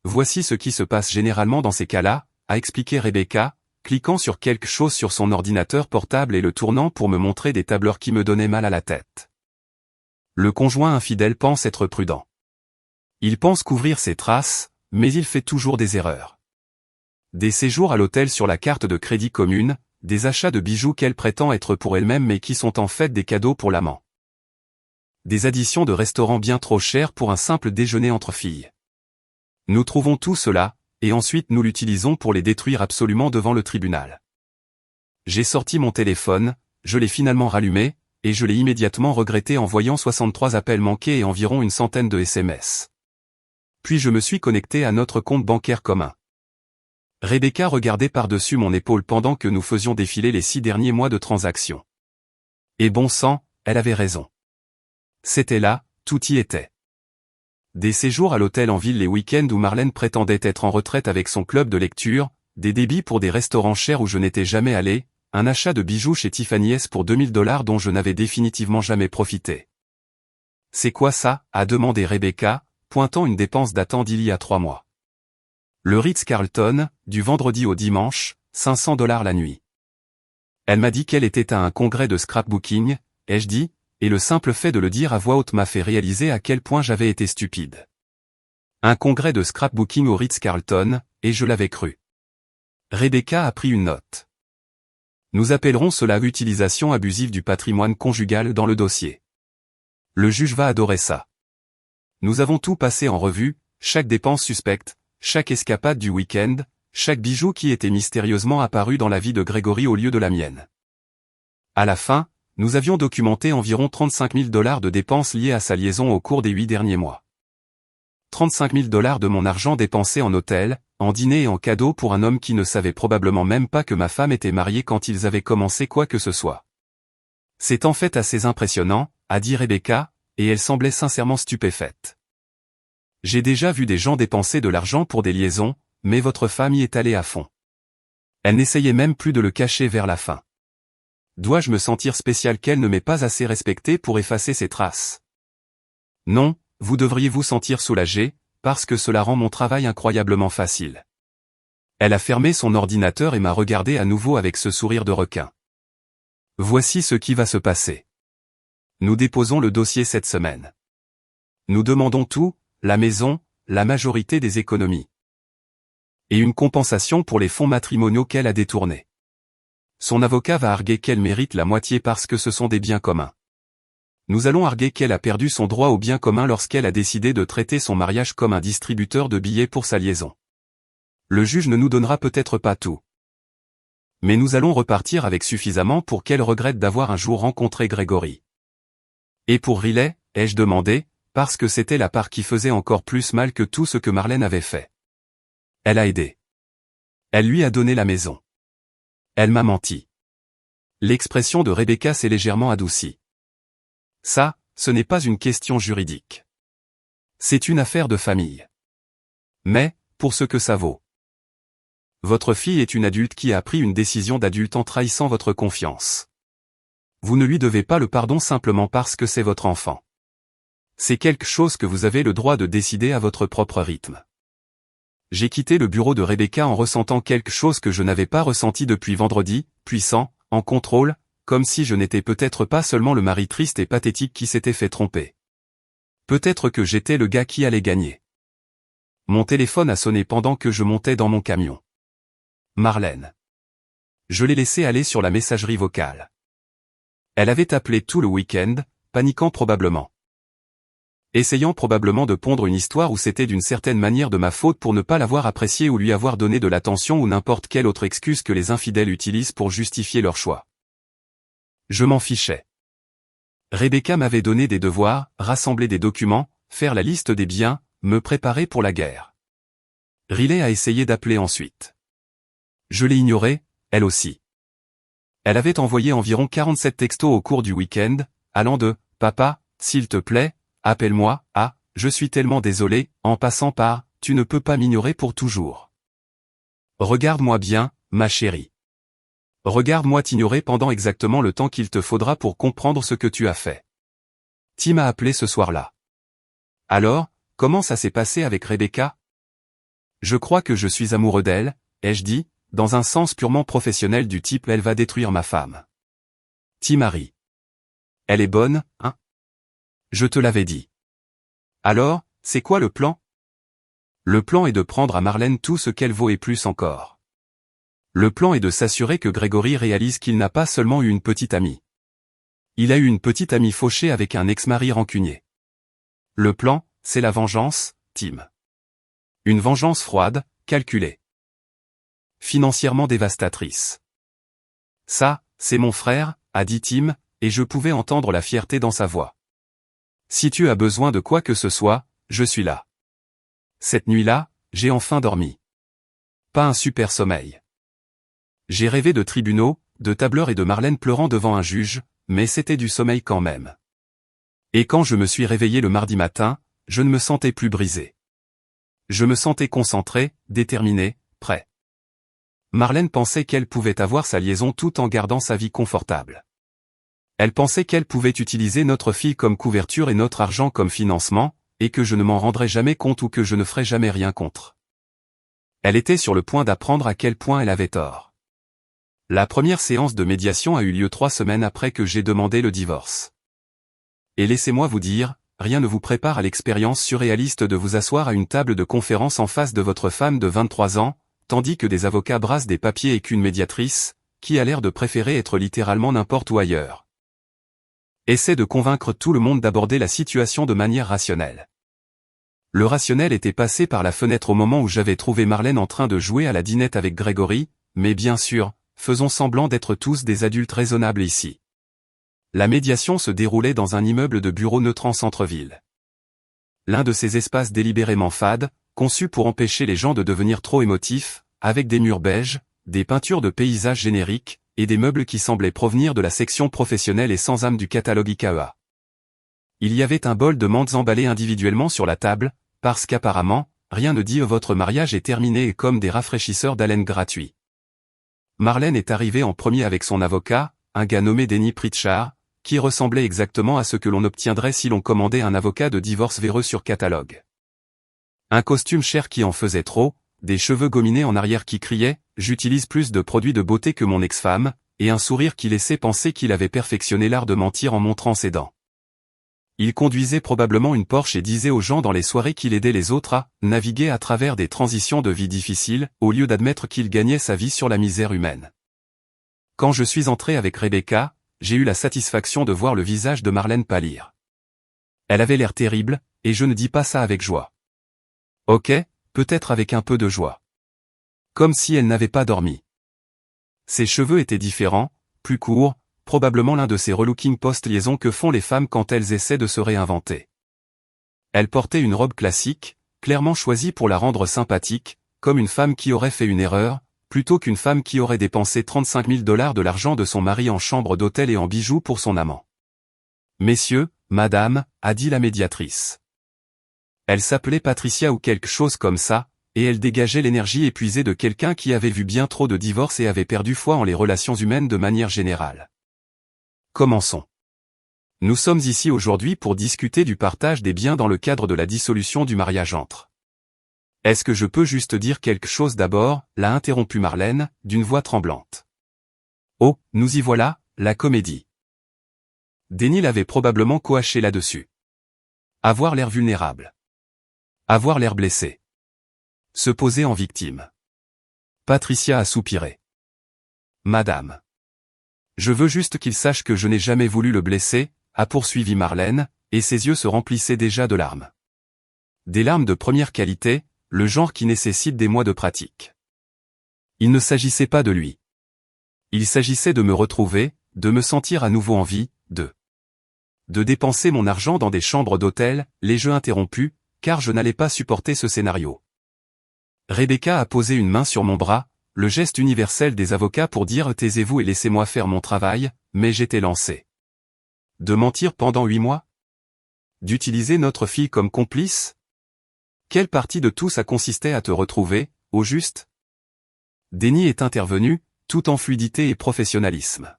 Voici ce qui se passe généralement dans ces cas-là, a expliqué Rebecca, cliquant sur quelque chose sur son ordinateur portable et le tournant pour me montrer des tableurs qui me donnaient mal à la tête. Le conjoint infidèle pense être prudent. Il pense couvrir ses traces, mais il fait toujours des erreurs. Des séjours à l'hôtel sur la carte de crédit commune, des achats de bijoux qu'elle prétend être pour elle-même mais qui sont en fait des cadeaux pour l'amant. Des additions de restaurants bien trop chers pour un simple déjeuner entre filles. Nous trouvons tout cela, et ensuite nous l'utilisons pour les détruire absolument devant le tribunal. J'ai sorti mon téléphone, je l'ai finalement rallumé, et je l'ai immédiatement regretté en voyant 63 appels manqués et environ une centaine de SMS. Puis je me suis connecté à notre compte bancaire commun. Rebecca regardait par-dessus mon épaule pendant que nous faisions défiler les 6 derniers mois de transactions. Et bon sang, elle avait raison. C'était là, tout y était. Des séjours à l'hôtel en ville les week-ends où Marlène prétendait être en retraite avec son club de lecture, des débits pour des restaurants chers où je n'étais jamais allé, un achat de bijoux chez Tiffany's pour $2000 dont je n'avais définitivement jamais profité. C'est quoi ça? A demandé Rebecca, pointant une dépense datant d'il y a 3 mois. Le Ritz-Carlton, du vendredi au dimanche, $500 la nuit. Elle m'a dit qu'elle était à un congrès de scrapbooking, ai-je dit, et le simple fait de le dire à voix haute m'a fait réaliser à quel point j'avais été stupide. Un congrès de scrapbooking au Ritz-Carlton, et je l'avais cru. Rebecca a pris une note. Nous appellerons cela utilisation abusive du patrimoine conjugal dans le dossier. Le juge va adorer ça. Nous avons tout passé en revue, chaque dépense suspecte, chaque escapade du week-end, chaque bijou qui était mystérieusement apparu dans la vie de Grégory au lieu de la mienne. À la fin, nous avions documenté environ $35 000 de dépenses liées à sa liaison au cours des 8 derniers mois. $35 000 de mon argent dépensé en hôtel, en dîner et en cadeaux pour un homme qui ne savait probablement même pas que ma femme était mariée quand ils avaient commencé quoi que ce soit. C'est en fait assez impressionnant, a dit Rebecca, et elle semblait sincèrement stupéfaite. J'ai déjà vu des gens dépenser de l'argent pour des liaisons, mais votre femme y est allée à fond. Elle n'essayait même plus de le cacher vers la fin. Dois-je me sentir spécial qu'elle ne m'ait pas assez respecté pour effacer ses traces? Non, vous devriez vous sentir soulagé, parce que cela rend mon travail incroyablement facile. Elle a fermé son ordinateur et m'a regardé à nouveau avec ce sourire de requin. Voici ce qui va se passer. Nous déposons le dossier cette semaine. Nous demandons tout, la maison, la majorité des économies. Et une compensation pour les fonds matrimoniaux qu'elle a détournés. Son avocat va arguer qu'elle mérite la moitié parce que ce sont des biens communs. Nous allons arguer qu'elle a perdu son droit aux biens communs lorsqu'elle a décidé de traiter son mariage comme un distributeur de billets pour sa liaison. Le juge ne nous donnera peut-être pas tout. Mais nous allons repartir avec suffisamment pour qu'elle regrette d'avoir un jour rencontré Grégory. Et pour Riley, ai-je demandé, parce que c'était la part qui faisait encore plus mal que tout ce que Marlène avait fait. Elle a aidé. Elle lui a donné la maison. Elle m'a menti. L'expression de Rebecca s'est légèrement adoucie. Ça, ce n'est pas une question juridique. C'est une affaire de famille. Mais, pour ce que ça vaut. Votre fille est une adulte qui a pris une décision d'adulte en trahissant votre confiance. Vous ne lui devez pas le pardon simplement parce que c'est votre enfant. C'est quelque chose que vous avez le droit de décider à votre propre rythme. J'ai quitté le bureau de Rebecca en ressentant quelque chose que je n'avais pas ressenti depuis vendredi, puissant, en contrôle, comme si je n'étais peut-être pas seulement le mari triste et pathétique qui s'était fait tromper. Peut-être que j'étais le gars qui allait gagner. Mon téléphone a sonné pendant que je montais dans mon camion. Marlène. Je l'ai laissée aller sur la messagerie vocale. Elle avait appelé tout le week-end, paniquant probablement. Essayant probablement de pondre une histoire où c'était d'une certaine manière de ma faute pour ne pas l'avoir appréciée ou lui avoir donné de l'attention ou n'importe quelle autre excuse que les infidèles utilisent pour justifier leur choix. Je m'en fichais. Rebecca m'avait donné des devoirs, rassembler des documents, faire la liste des biens, me préparer pour la guerre. Riley a essayé d'appeler ensuite. Je l'ai ignorée, elle aussi. Elle avait envoyé environ 47 textos au cours du week-end, allant de « Papa, s'il te plaît, appelle-moi » à « Je suis tellement désolé » en passant par « Tu ne peux pas m'ignorer pour toujours. Regarde-moi bien, ma chérie. Regarde-moi t'ignorer pendant exactement le temps qu'il te faudra pour comprendre ce que tu as fait. » Tim m'a appelé ce soir-là. Alors, comment ça s'est passé avec Rebecca? Je crois que je suis amoureux d'elle, ai-je dit, dans un sens purement professionnel du type « Elle va détruire ma femme. » Tim a ri. Elle est bonne, hein? Je te l'avais dit. Alors, c'est quoi le plan? Le plan est de prendre à Marlène tout ce qu'elle vaut et plus encore. Le plan est de s'assurer que Grégory réalise qu'il n'a pas seulement eu une petite amie. Il a eu une petite amie fauchée avec un ex-mari rancunier. Le plan, c'est la vengeance, Tim. Une vengeance froide, calculée. Financièrement dévastatrice. Ça, c'est mon frère, a dit Tim, et je pouvais entendre la fierté dans sa voix. Si tu as besoin de quoi que ce soit, je suis là. Cette nuit-là, j'ai enfin dormi. Pas un super sommeil. J'ai rêvé de tribunaux, de tableurs et de Marlène pleurant devant un juge, mais c'était du sommeil quand même. Et quand je me suis réveillé le mardi matin, je ne me sentais plus brisé. Je me sentais concentré, déterminé, prêt. Marlène pensait qu'elle pouvait avoir sa liaison tout en gardant sa vie confortable. Elle pensait qu'elle pouvait utiliser notre fille comme couverture et notre argent comme financement, et que je ne m'en rendrais jamais compte ou que je ne ferais jamais rien contre. Elle était sur le point d'apprendre à quel point elle avait tort. La première séance de médiation a eu lieu 3 semaines après que j'ai demandé le divorce. Et laissez-moi vous dire, rien ne vous prépare à l'expérience surréaliste de vous asseoir à une table de conférence en face de votre femme de 23 ans, tandis que des avocats brassent des papiers et qu'une médiatrice, qui a l'air de préférer être littéralement n'importe où ailleurs, essaie de convaincre tout le monde d'aborder la situation de manière rationnelle. Le rationnel était passé par la fenêtre au moment où j'avais trouvé Marlène en train de jouer à la dinette avec Grégory, mais bien sûr, faisons semblant d'être tous des adultes raisonnables ici. La médiation se déroulait dans un immeuble de bureaux neutre en centre-ville. L'un de ces espaces délibérément fades, conçus pour empêcher les gens de devenir trop émotifs, avec des murs beiges, des peintures de paysages génériques, et des meubles qui semblaient provenir de la section professionnelle et sans âme du catalogue IKEA. Il y avait un bol de menthes emballées individuellement sur la table, parce qu'apparemment, rien ne dit votre mariage est terminé et comme des rafraîchisseurs d'haleine gratuits. Marlène est arrivée en premier avec son avocat, un gars nommé Denny Pritchard, qui ressemblait exactement à ce que l'on obtiendrait si l'on commandait un avocat de divorce véreux sur catalogue. Un costume cher qui en faisait trop, des cheveux gominés en arrière qui criaient « J'utilise plus de produits de beauté que mon ex-femme », et un sourire qui laissait penser qu'il avait perfectionné l'art de mentir en montrant ses dents. Il conduisait probablement une Porsche et disait aux gens dans les soirées qu'il aidait les autres à naviguer à travers des transitions de vie difficiles, au lieu d'admettre qu'il gagnait sa vie sur la misère humaine. Quand je suis entré avec Rebecca, j'ai eu la satisfaction de voir le visage de Marlène pâlir. Elle avait l'air terrible, et je ne dis pas ça avec joie. Ok, peut-être avec un peu de joie. Comme si elle n'avait pas dormi. Ses cheveux étaient différents, plus courts, probablement l'un de ces relooking post-liaisons que font les femmes quand elles essaient de se réinventer. Elle portait une robe classique, clairement choisie pour la rendre sympathique, comme une femme qui aurait fait une erreur, plutôt qu'une femme qui aurait dépensé 35 000 $ de l'argent de son mari en chambre d'hôtel et en bijoux pour son amant. « Messieurs, madame », a dit la médiatrice. Elle s'appelait Patricia ou quelque chose comme ça, et elle dégageait l'énergie épuisée de quelqu'un qui avait vu bien trop de divorces et avait perdu foi en les relations humaines de manière générale. Commençons. Nous sommes ici aujourd'hui pour discuter du partage des biens dans le cadre de la dissolution du mariage entre. Est-ce que je peux juste dire quelque chose d'abord, l'a interrompu Marlène, d'une voix tremblante. Oh, nous y voilà, la comédie. Denny l'avait probablement coaché là-dessus. Avoir l'air vulnérable. Avoir l'air blessé. Se poser en victime. Patricia a soupiré. Madame. Je veux juste qu'il sache que je n'ai jamais voulu le blesser, a poursuivi Marlène, et ses yeux se remplissaient déjà de larmes. Des larmes de première qualité, le genre qui nécessite des mois de pratique. Il ne s'agissait pas de lui. Il s'agissait de me retrouver, de me sentir à nouveau en vie, de dépenser mon argent dans des chambres d'hôtel, les jeux interrompus, car je n'allais pas supporter ce scénario. Rebecca a posé une main sur mon bras, le geste universel des avocats pour dire « taisez-vous et laissez-moi faire mon travail », mais j'étais lancé. De mentir pendant 8 mois? D'utiliser notre fille comme complice? Quelle partie de tout ça consistait à te retrouver, au juste? Denny est intervenu, tout en fluidité et professionnalisme.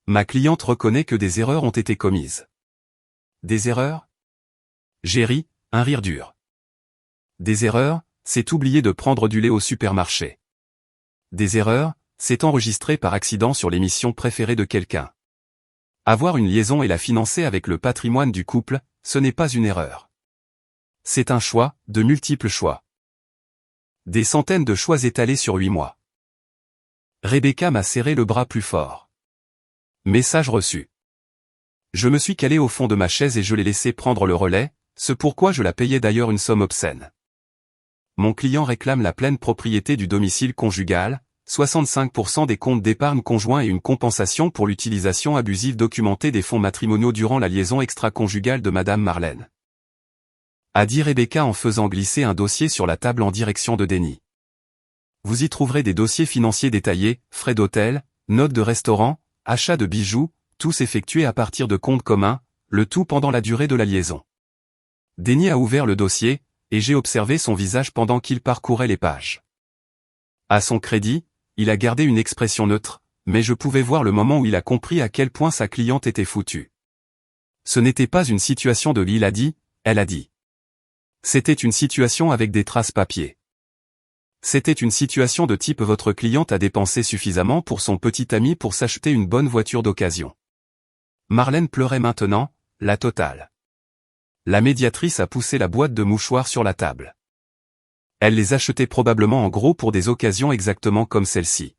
Ma cliente reconnaît que des erreurs ont été commises. Des erreurs? J'ai ri, un rire dur. Des erreurs, c'est oublier de prendre du lait au supermarché. Des erreurs, c'est enregistrer par accident sur l'émission préférée de quelqu'un. Avoir une liaison et la financer avec le patrimoine du couple, ce n'est pas une erreur. C'est un choix, de multiples choix. Des centaines de choix étalés sur 8 mois. Rebecca m'a serré le bras plus fort. Message reçu. Je me suis calé au fond de ma chaise et je l'ai laissé prendre le relais, ce pourquoi je la payais d'ailleurs une somme obscène. Mon client réclame la pleine propriété du domicile conjugal, 65% des comptes d'épargne conjoint et une compensation pour l'utilisation abusive documentée des fonds matrimoniaux durant la liaison extra-conjugale de Madame Marlène. A dit Rebecca en faisant glisser un dossier sur la table en direction de Denny. Vous y trouverez des dossiers financiers détaillés, frais d'hôtel, notes de restaurant, achats de bijoux, tous effectués à partir de comptes communs, le tout pendant la durée de la liaison. Denny a ouvert le dossier, et j'ai observé son visage pendant qu'il parcourait les pages. À son crédit, il a gardé une expression neutre, mais je pouvais voir le moment où il a compris à quel point sa cliente était foutue. Ce n'était pas une situation de il a dit, elle a dit. C'était une situation avec des traces papier. C'était une situation de type votre cliente a dépensé suffisamment pour son petit ami pour s'acheter une bonne voiture d'occasion. Marlène pleurait maintenant, la totale. La médiatrice a poussé la boîte de mouchoirs sur la table. Elle les achetait probablement en gros pour des occasions exactement comme celle-ci.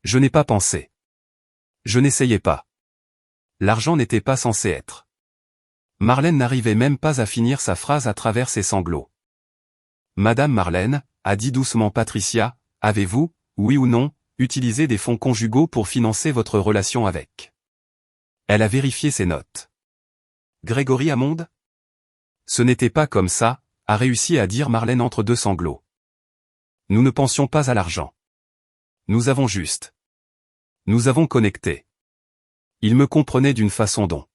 Je n'ai pas pensé. Je n'essayais pas. L'argent n'était pas censé être. Marlène n'arrivait même pas à finir sa phrase à travers ses sanglots. Madame Marlène, a dit doucement Patricia, avez-vous, oui ou non, utilisé des fonds conjugaux pour financer votre relation avec? Elle a vérifié ses notes. Grégory Amonde? Ce n'était pas comme ça, a réussi à dire Marlène entre deux sanglots. Nous ne pensions pas à l'argent. Nous avons juste. Nous avons connecté. Il me comprenait d'une façon dont.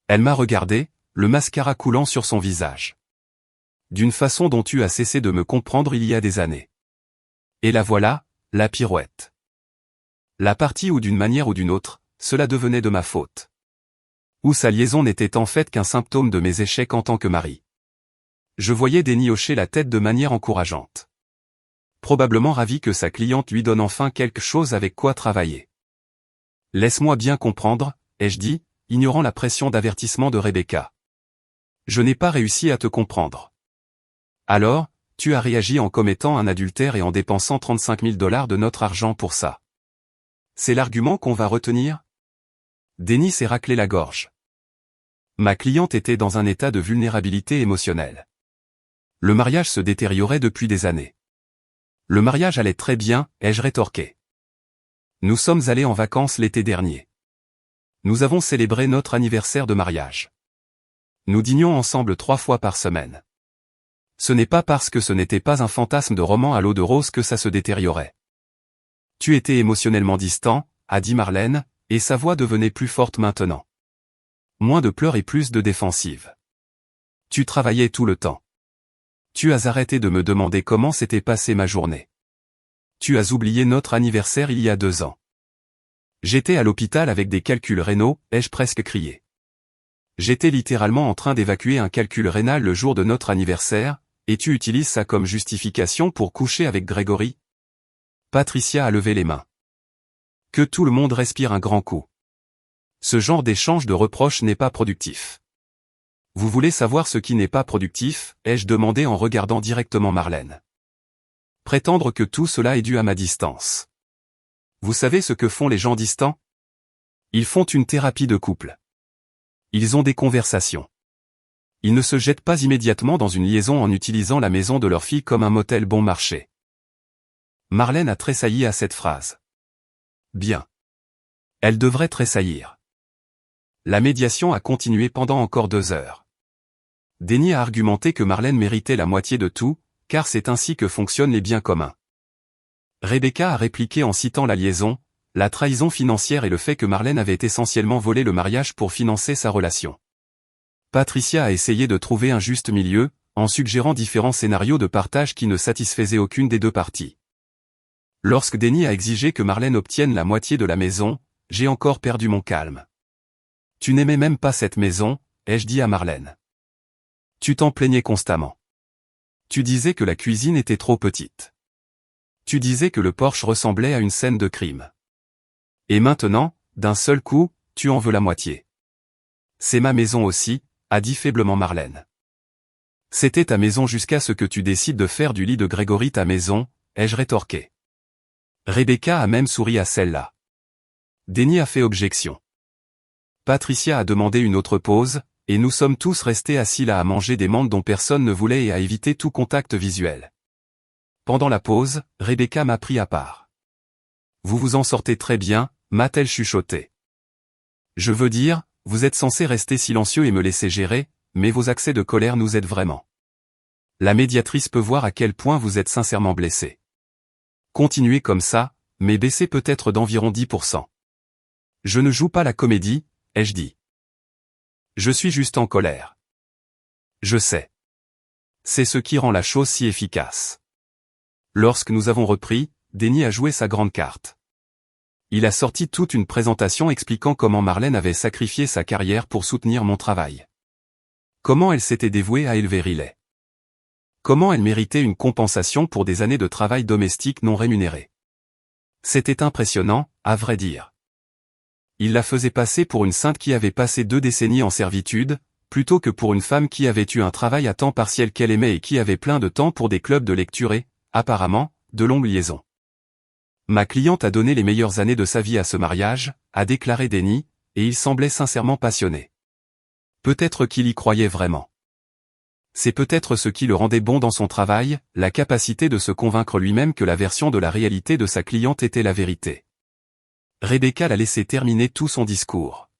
Elle m'a regardé, le mascara coulant sur son visage. D'une façon dont tu as cessé de me comprendre il y a des années. Et la voilà, la pirouette. La partie où d'une manière ou d'une autre, cela devenait de ma faute. Où sa liaison n'était en fait qu'un symptôme de mes échecs en tant que mari. Je voyais Denis hocher la tête de manière encourageante. Probablement ravi que sa cliente lui donne enfin quelque chose avec quoi travailler. Laisse-moi bien comprendre, ai-je dit, ignorant la pression d'avertissement de Rebecca. Je n'ai pas réussi à te comprendre. Alors, tu as réagi en commettant un adultère et en dépensant 35 000 $ de notre argent pour ça. C'est l'argument qu'on va retenir? Denis s'est raclé la gorge. Ma cliente était dans un état de vulnérabilité émotionnelle. Le mariage se détériorait depuis des années. Le mariage allait très bien, ai-je rétorqué. Nous sommes allés en vacances l'été dernier. Nous avons célébré notre anniversaire de mariage. Nous dînions ensemble 3 fois par semaine. Ce n'est pas parce que ce n'était pas un fantasme de roman à l'eau de rose que ça se détériorait. Tu étais émotionnellement distant, a dit Marlène, et sa voix devenait plus forte maintenant. Moins de pleurs et plus de défensive. Tu travaillais tout le temps. Tu as arrêté de me demander comment s'était passée ma journée. Tu as oublié notre anniversaire il y a 2 ans. J'étais à l'hôpital avec des calculs rénaux, ai-je presque crié. J'étais littéralement en train d'évacuer un calcul rénal le jour de notre anniversaire, et tu utilises ça comme justification pour coucher avec Grégory? Patricia a levé les mains. Que tout le monde respire un grand coup. Ce genre d'échange de reproches n'est pas productif. Vous voulez savoir ce qui n'est pas productif, ai-je demandé en regardant directement Marlène. Prétendre que tout cela est dû à ma distance. Vous savez ce que font les gens distants? Ils font une thérapie de couple. Ils ont des conversations. Ils ne se jettent pas immédiatement dans une liaison en utilisant la maison de leur fille comme un motel bon marché. Marlène a tressailli à cette phrase. Bien. Elle devrait tressaillir. La médiation a continué pendant encore 2 heures. Denis a argumenté que Marlène méritait la moitié de tout, car c'est ainsi que fonctionnent les biens communs. Rebecca a répliqué en citant la liaison, la trahison financière et le fait que Marlène avait essentiellement volé le mariage pour financer sa relation. Patricia a essayé de trouver un juste milieu, en suggérant différents scénarios de partage qui ne satisfaisaient aucune des deux parties. Lorsque Denis a exigé que Marlène obtienne la moitié de la maison, j'ai encore perdu mon calme. Tu n'aimais même pas cette maison, ai-je dit à Marlène. Tu t'en plaignais constamment. Tu disais que la cuisine était trop petite. Tu disais que le porche ressemblait à une scène de crime. Et maintenant, d'un seul coup, tu en veux la moitié. C'est ma maison aussi, a dit faiblement Marlène. C'était ta maison jusqu'à ce que tu décides de faire du lit de Grégory ta maison, ai-je rétorqué. Rebecca a même souri à celle-là. Denis a fait objection. Patricia a demandé une autre pause, et nous sommes tous restés assis là à manger des mandes dont personne ne voulait et à éviter tout contact visuel. Pendant la pause, Rebecca m'a pris à part. Vous vous en sortez très bien, m'a-t-elle chuchoté. Je veux dire, vous êtes censé rester silencieux et me laisser gérer, mais vos accès de colère nous aident vraiment. La médiatrice peut voir à quel point vous êtes sincèrement blessé. Continuez comme ça, mais baissez peut-être d'environ 10%. Je ne joue pas la comédie, ai-je dit. Je suis juste en colère. Je sais. C'est ce qui rend la chose si efficace. Lorsque nous avons repris, Denis a joué sa grande carte. Il a sorti toute une présentation expliquant comment Marlène avait sacrifié sa carrière pour soutenir mon travail. Comment elle s'était dévouée à élever Riley. Comment elle méritait une compensation pour des années de travail domestique non rémunéré. C'était impressionnant, à vrai dire. Il la faisait passer pour une sainte qui avait passé 2 décennies en servitude, plutôt que pour une femme qui avait eu un travail à temps partiel qu'elle aimait et qui avait plein de temps pour des clubs de lecture et, apparemment, de longues liaisons. Ma cliente a donné les meilleures années de sa vie à ce mariage, a déclaré Denny, et il semblait sincèrement passionné. Peut-être qu'il y croyait vraiment. C'est peut-être ce qui le rendait bon dans son travail, la capacité de se convaincre lui-même que la version de la réalité de sa cliente était la vérité. Rebecca l'a laissé terminer tout son discours.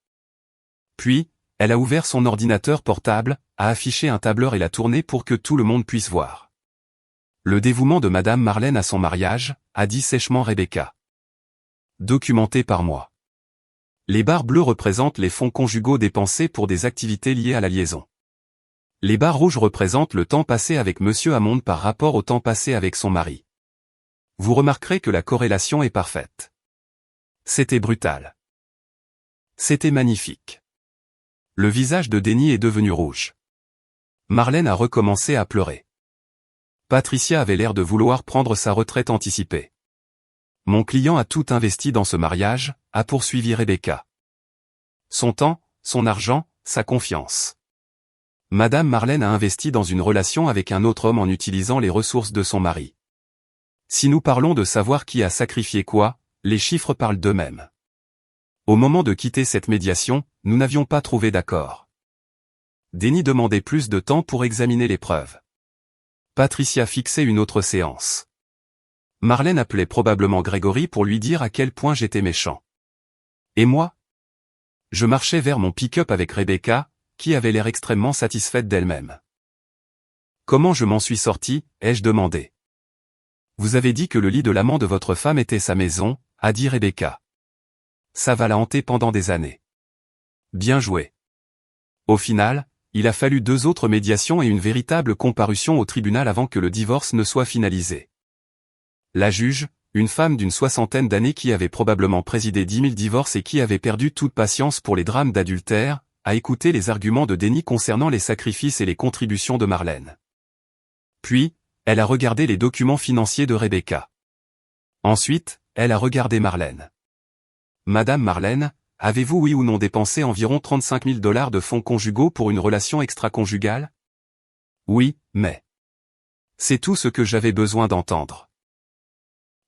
Puis, elle a ouvert son ordinateur portable, a affiché un tableur et l'a tourné pour que tout le monde puisse voir. Le dévouement de Madame Marlène à son mariage, a dit sèchement Rebecca. Documenté par moi. Les barres bleues représentent les fonds conjugaux dépensés pour des activités liées à la liaison. Les barres rouges représentent le temps passé avec Monsieur Hammond par rapport au temps passé avec son mari. Vous remarquerez que la corrélation est parfaite. C'était brutal. C'était magnifique. Le visage de Denny est devenu rouge. Marlène a recommencé à pleurer. Patricia avait l'air de vouloir prendre sa retraite anticipée. Mon client a tout investi dans ce mariage, a poursuivi Rebecca. Son temps, son argent, sa confiance. Madame Marlène a investi dans une relation avec un autre homme en utilisant les ressources de son mari. Si nous parlons de savoir qui a sacrifié quoi, les chiffres parlent d'eux-mêmes. Au moment de quitter cette médiation, nous n'avions pas trouvé d'accord. Denny demandait plus de temps pour examiner les preuves. Patricia fixait une autre séance. Marlène appelait probablement Grégory pour lui dire à quel point j'étais méchant. Et moi? Je marchais vers mon pick-up avec Rebecca, qui avait l'air extrêmement satisfaite d'elle-même. Comment je m'en suis sorti, ai-je demandé. Vous avez dit que le lit de l'amant de votre femme était sa maison, a dit Rebecca. Ça va la hanter pendant des années. Bien joué. Au final, il a fallu 2 autres médiations et une véritable comparution au tribunal avant que le divorce ne soit finalisé. La juge, une femme d'une 60aine d'années qui avait probablement présidé 10 000 divorces et qui avait perdu toute patience pour les drames d'adultère, a écouté les arguments de Denny concernant les sacrifices et les contributions de Marlène. Puis, elle a regardé les documents financiers de Rebecca. Ensuite, elle a regardé Marlène. Madame Marlène, avez-vous oui ou non dépensé environ 35 000 $ de fonds conjugaux pour une relation extra-conjugale? Oui, mais... C'est tout ce que j'avais besoin d'entendre.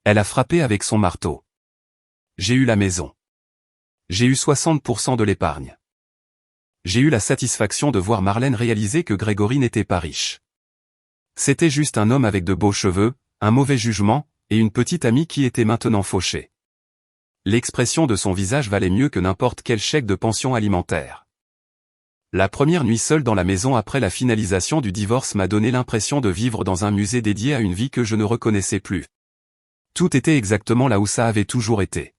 Elle a frappé avec son marteau. J'ai eu la maison. J'ai eu 60% de l'épargne. J'ai eu la satisfaction de voir Marlène réaliser que Grégory n'était pas riche. C'était juste un homme avec de beaux cheveux, un mauvais jugement, et une petite amie qui était maintenant fauchée. L'expression de son visage valait mieux que n'importe quel chèque de pension alimentaire. La première nuit seule dans la maison après la finalisation du divorce m'a donné l'impression de vivre dans un musée dédié à une vie que je ne reconnaissais plus. Tout était exactement là où ça avait toujours été.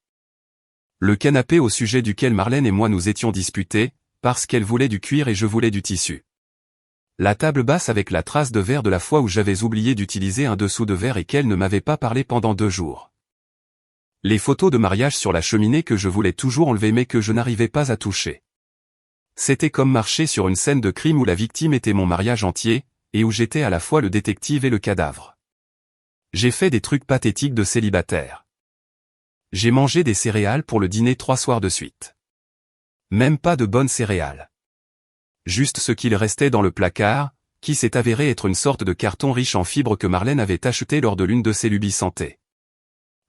Le canapé au sujet duquel Marlène et moi nous étions disputés, parce qu'elle voulait du cuir et je voulais du tissu. La table basse avec la trace de verre de la fois où j'avais oublié d'utiliser un dessous de verre et qu'elle ne m'avait pas parlé pendant 2 jours. Les photos de mariage sur la cheminée que je voulais toujours enlever mais que je n'arrivais pas à toucher. C'était comme marcher sur une scène de crime où la victime était mon mariage entier, et où j'étais à la fois le détective et le cadavre. J'ai fait des trucs pathétiques de célibataire. J'ai mangé des céréales pour le dîner 3 soirs de suite. Même pas de bonnes céréales. Juste ce qu'il restait dans le placard, qui s'est avéré être une sorte de carton riche en fibres que Marlène avait acheté lors de l'une de ses lubies santé.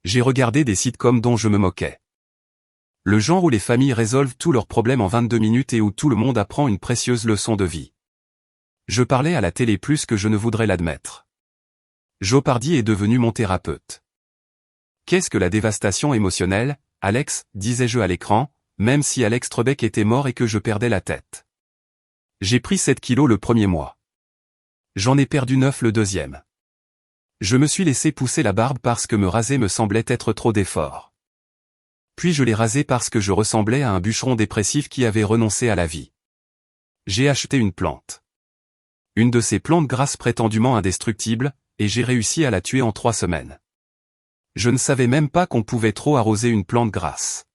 J'ai regardé des sitcoms dont je me moquais. Le genre où les familles résolvent tous leurs problèmes en 22 minutes et où tout le monde apprend une précieuse leçon de vie. Je parlais à la télé plus que je ne voudrais l'admettre. Jeopardy est devenu mon thérapeute. Qu'est-ce que la dévastation émotionnelle, Alex, disais-je à l'écran, même si Alex Trebek était mort et que je perdais la tête. J'ai pris 7 kilos le premier mois. J'en ai perdu 9 le deuxième. Je me suis laissé pousser la barbe parce que me raser me semblait être trop d'effort. Puis je l'ai rasé parce que je ressemblais à un bûcheron dépressif qui avait renoncé à la vie. J'ai acheté une plante. Une de ces plantes grasses prétendument indestructibles, et j'ai réussi à la tuer en 3 semaines. Je ne savais même pas qu'on pouvait trop arroser une plante grasse.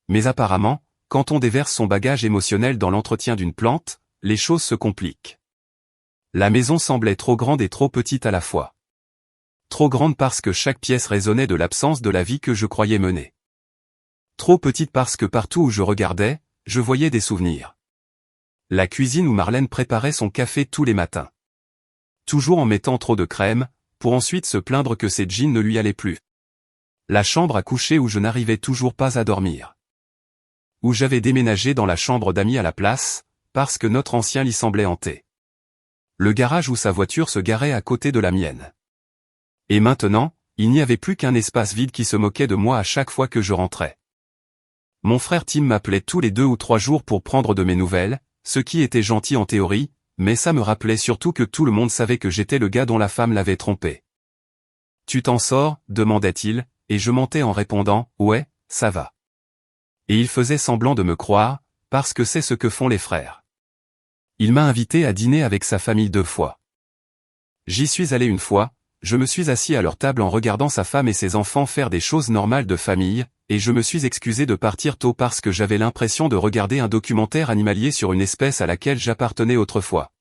Mais apparemment, quand on déverse son bagage émotionnel dans l'entretien d'une plante, les choses se compliquent. La maison semblait trop grande et trop petite à la fois. Trop grande parce que chaque pièce résonnait de l'absence de la vie que je croyais mener. Trop petite parce que partout où je regardais, je voyais des souvenirs. La cuisine où Marlène préparait son café tous les matins. Toujours en mettant trop de crème, pour ensuite se plaindre que ses jeans ne lui allaient plus. La chambre à coucher où je n'arrivais toujours pas à dormir. Où j'avais déménagé dans la chambre d'amis à la place, parce que notre ancien lit semblait hanté. Le garage où sa voiture se garait à côté de la mienne. Et maintenant, il n'y avait plus qu'un espace vide qui se moquait de moi à chaque fois que je rentrais. Mon frère Tim m'appelait tous les 2 ou 3 jours pour prendre de mes nouvelles, ce qui était gentil en théorie, mais ça me rappelait surtout que tout le monde savait que j'étais le gars dont la femme l'avait trompé. « Tu t'en sors ?» demandait-il, et je mentais en répondant « Ouais, ça va. » Et il faisait semblant de me croire, parce que c'est ce que font les frères. Il m'a invité à dîner avec sa famille 2 fois. J'y suis allé une fois, je me suis assis à leur table en regardant sa femme et ses enfants faire des choses normales de famille, et je me suis excusé de partir tôt parce que j'avais l'impression de regarder un documentaire animalier sur une espèce à laquelle j'appartenais autrefois.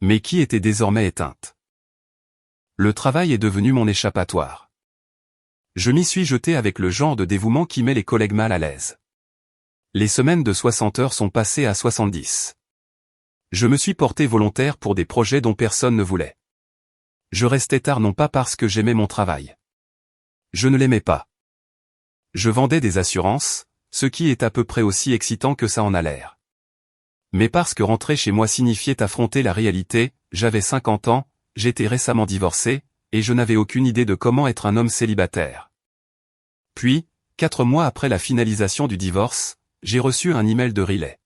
Mais qui était désormais éteinte. Le travail est devenu mon échappatoire. Je m'y suis jeté avec le genre de dévouement qui met les collègues mal à l'aise. Les semaines de 60 heures sont passées à 70. Je me suis porté volontaire pour des projets dont personne ne voulait. Je restais tard non pas parce que j'aimais mon travail. Je ne l'aimais pas. Je vendais des assurances, ce qui est à peu près aussi excitant que ça en a l'air. Mais parce que rentrer chez moi signifiait affronter la réalité, j'avais 50 ans, j'étais récemment divorcé, et je n'avais aucune idée de comment être un homme célibataire. Puis, 4 mois après la finalisation du divorce, j'ai reçu un email de Riley.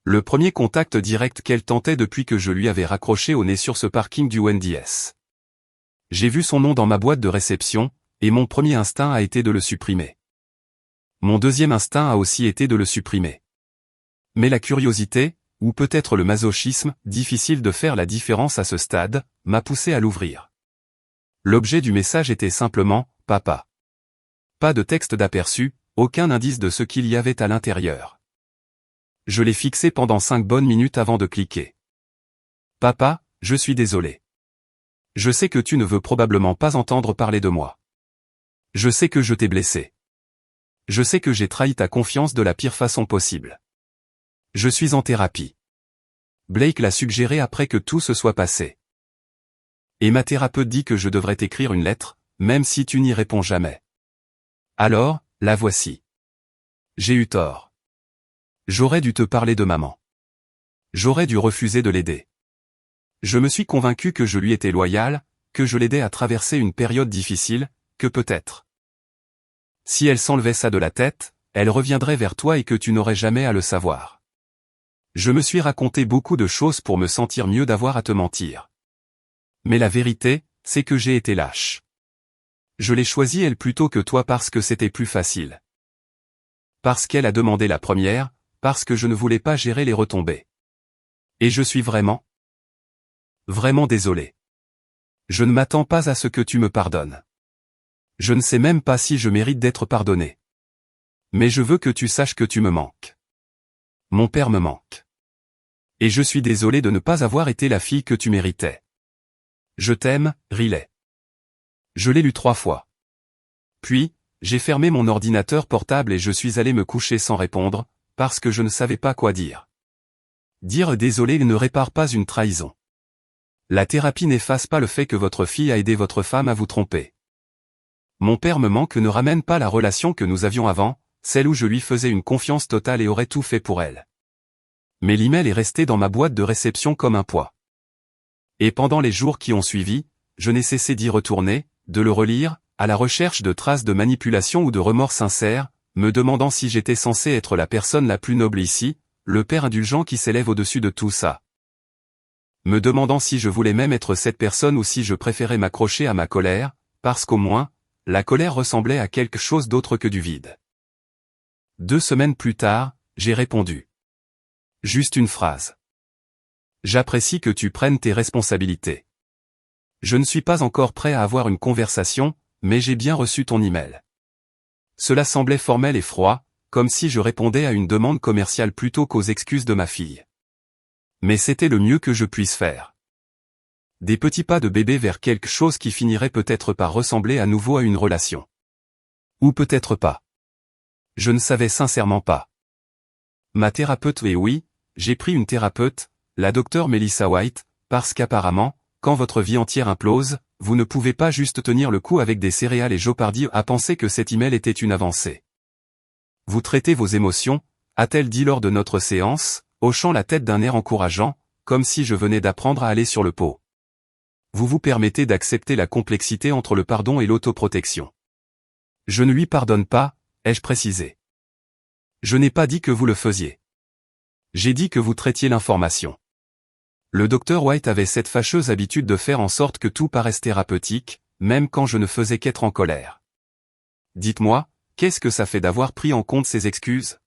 Le premier contact direct qu'elle tentait depuis que je lui avais raccroché au nez sur ce parking du NDS. J'ai vu son nom dans ma boîte de réception, et mon premier instinct a été de le supprimer. Mon deuxième instinct a aussi été de le supprimer. Mais la curiosité, ou peut-être le masochisme, difficile de faire la différence à ce stade, m'a poussé à l'ouvrir. L'objet du message était simplement « Papa ». Pas de texte d'aperçu, aucun indice de ce qu'il y avait à l'intérieur. Je l'ai fixé pendant 5 bonnes minutes avant de cliquer. « Papa, je suis désolé. Je sais que tu ne veux probablement pas entendre parler de moi. Je sais que je t'ai blessé. Je sais que j'ai trahi ta confiance de la pire façon possible. Je suis en thérapie. Blake l'a suggéré après que tout se soit passé. Et ma thérapeute dit que je devrais t'écrire une lettre, même si tu n'y réponds jamais. Alors, la voici. J'ai eu tort. J'aurais dû te parler de maman. J'aurais dû refuser de l'aider. Je me suis convaincu que je lui étais loyal, que je l'aidais à traverser une période difficile, que peut-être. Si elle s'enlevait ça de la tête, elle reviendrait vers toi et que tu n'aurais jamais à le savoir. Je me suis raconté beaucoup de choses pour me sentir mieux d'avoir à te mentir. Mais la vérité, c'est que j'ai été lâche. Je l'ai choisie elle plutôt que toi parce que c'était plus facile. Parce qu'elle a demandé la première, parce que je ne voulais pas gérer les retombées. Et je suis vraiment désolé. Je ne m'attends pas à ce que tu me pardonnes. Je ne sais même pas si je mérite d'être pardonné. Mais je veux que tu saches que tu me manques. Mon père me manque. Et je suis désolé de ne pas avoir été la fille que tu méritais. Je t'aime, Riley. Je l'ai lu 3 fois. Puis, j'ai fermé mon ordinateur portable et je suis allé me coucher sans répondre, parce que je ne savais pas quoi dire. Dire désolé ne répare pas une trahison. La thérapie n'efface pas le fait que votre fille a aidé votre femme à vous tromper. Mon père me manque ne ramène pas la relation que nous avions avant, celle où je lui faisais une confiance totale et aurais tout fait pour elle. Mais l'email est resté dans ma boîte de réception comme un poids. Et pendant les jours qui ont suivi, je n'ai cessé d'y retourner, de le relire, à la recherche de traces de manipulation ou de remords sincères, me demandant si j'étais censé être la personne la plus noble ici, le père indulgent qui s'élève au-dessus de tout ça. Me demandant si je voulais même être cette personne ou si je préférais m'accrocher à ma colère, parce qu'au moins, la colère ressemblait à quelque chose d'autre que du vide. 2 semaines plus tard, j'ai répondu. Juste une phrase. J'apprécie que tu prennes tes responsabilités. Je ne suis pas encore prêt à avoir une conversation, mais j'ai bien reçu ton email. Cela semblait formel et froid, comme si je répondais à une demande commerciale plutôt qu'aux excuses de ma fille. Mais c'était le mieux que je puisse faire. Des petits pas de bébé vers quelque chose qui finirait peut-être par ressembler à nouveau à une relation. Ou peut-être pas. Je ne savais sincèrement pas. Ma thérapeute, et oui, j'ai pris une thérapeute, la docteure Melissa White, parce qu'apparemment, quand votre vie entière implose, vous ne pouvez pas juste tenir le coup avec des céréales et Jeopardy a pensé que cet email était une avancée. Vous traitez vos émotions, a-t-elle dit lors de notre séance, hochant la tête d'un air encourageant, comme si je venais d'apprendre à aller sur le pot. Vous vous permettez d'accepter la complexité entre le pardon et l'autoprotection. Je ne lui pardonne pas, ai-je précisé. Je n'ai pas dit que vous le faisiez. J'ai dit que vous traitiez l'information. Le docteur White avait cette fâcheuse habitude de faire en sorte que tout paraisse thérapeutique, même quand je ne faisais qu'être en colère. Dites-moi, qu'est-ce que ça fait d'avoir pris en compte ces excuses?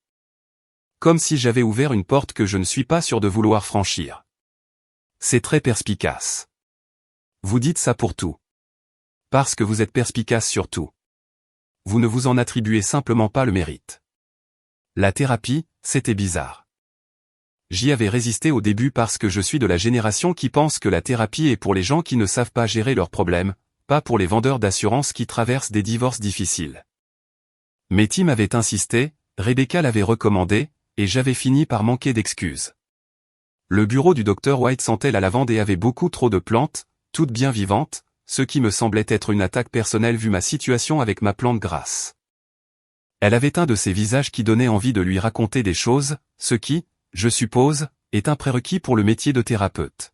Comme si j'avais ouvert une porte que je ne suis pas sûr de vouloir franchir. C'est très perspicace. Vous dites ça pour tout. Parce que vous êtes perspicace sur tout. Vous ne vous en attribuez simplement pas le mérite. La thérapie, c'était bizarre. J'y avais résisté au début parce que je suis de la génération qui pense que la thérapie est pour les gens qui ne savent pas gérer leurs problèmes, pas pour les vendeurs d'assurance qui traversent des divorces difficiles. Mais Tim avait insisté, Rebecca l'avait recommandé, et j'avais fini par manquer d'excuses. Le bureau du docteur White sentait la lavande et avait beaucoup trop de plantes, toutes bien vivantes, ce qui me semblait être une attaque personnelle vu ma situation avec ma plante grasse. Elle avait un de ces visages qui donnait envie de lui raconter des choses, ce qui, je suppose, est un prérequis pour le métier de thérapeute.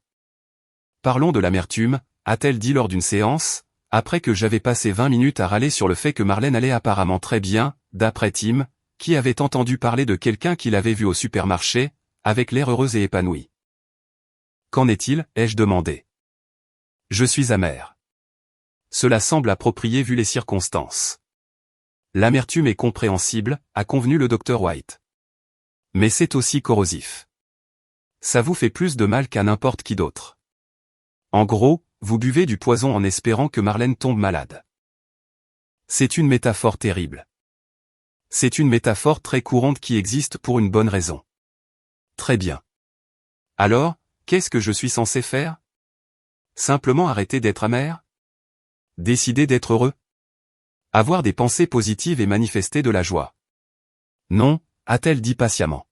Parlons de l'amertume, a-t-elle dit lors d'une séance, après que j'avais passé 20 minutes à râler sur le fait que Marlène allait apparemment très bien, d'après Tim, qui avait entendu parler de quelqu'un qu'il avait vu au supermarché, avec l'air heureux et épanoui. Qu'en est-il, ai-je demandé. Je suis amer. Cela semble approprié vu les circonstances. L'amertume est compréhensible, a convenu le docteur White. Mais c'est aussi corrosif. Ça vous fait plus de mal qu'à n'importe qui d'autre. En gros, vous buvez du poison en espérant que Marlène tombe malade. C'est une métaphore terrible. C'est une métaphore très courante qui existe pour une bonne raison. Très bien. Alors, qu'est-ce que je suis censé faire? Simplement arrêter d'être amer? Décider d'être heureux? Avoir des pensées positives et manifester de la joie? Non, a-t-elle dit patiemment.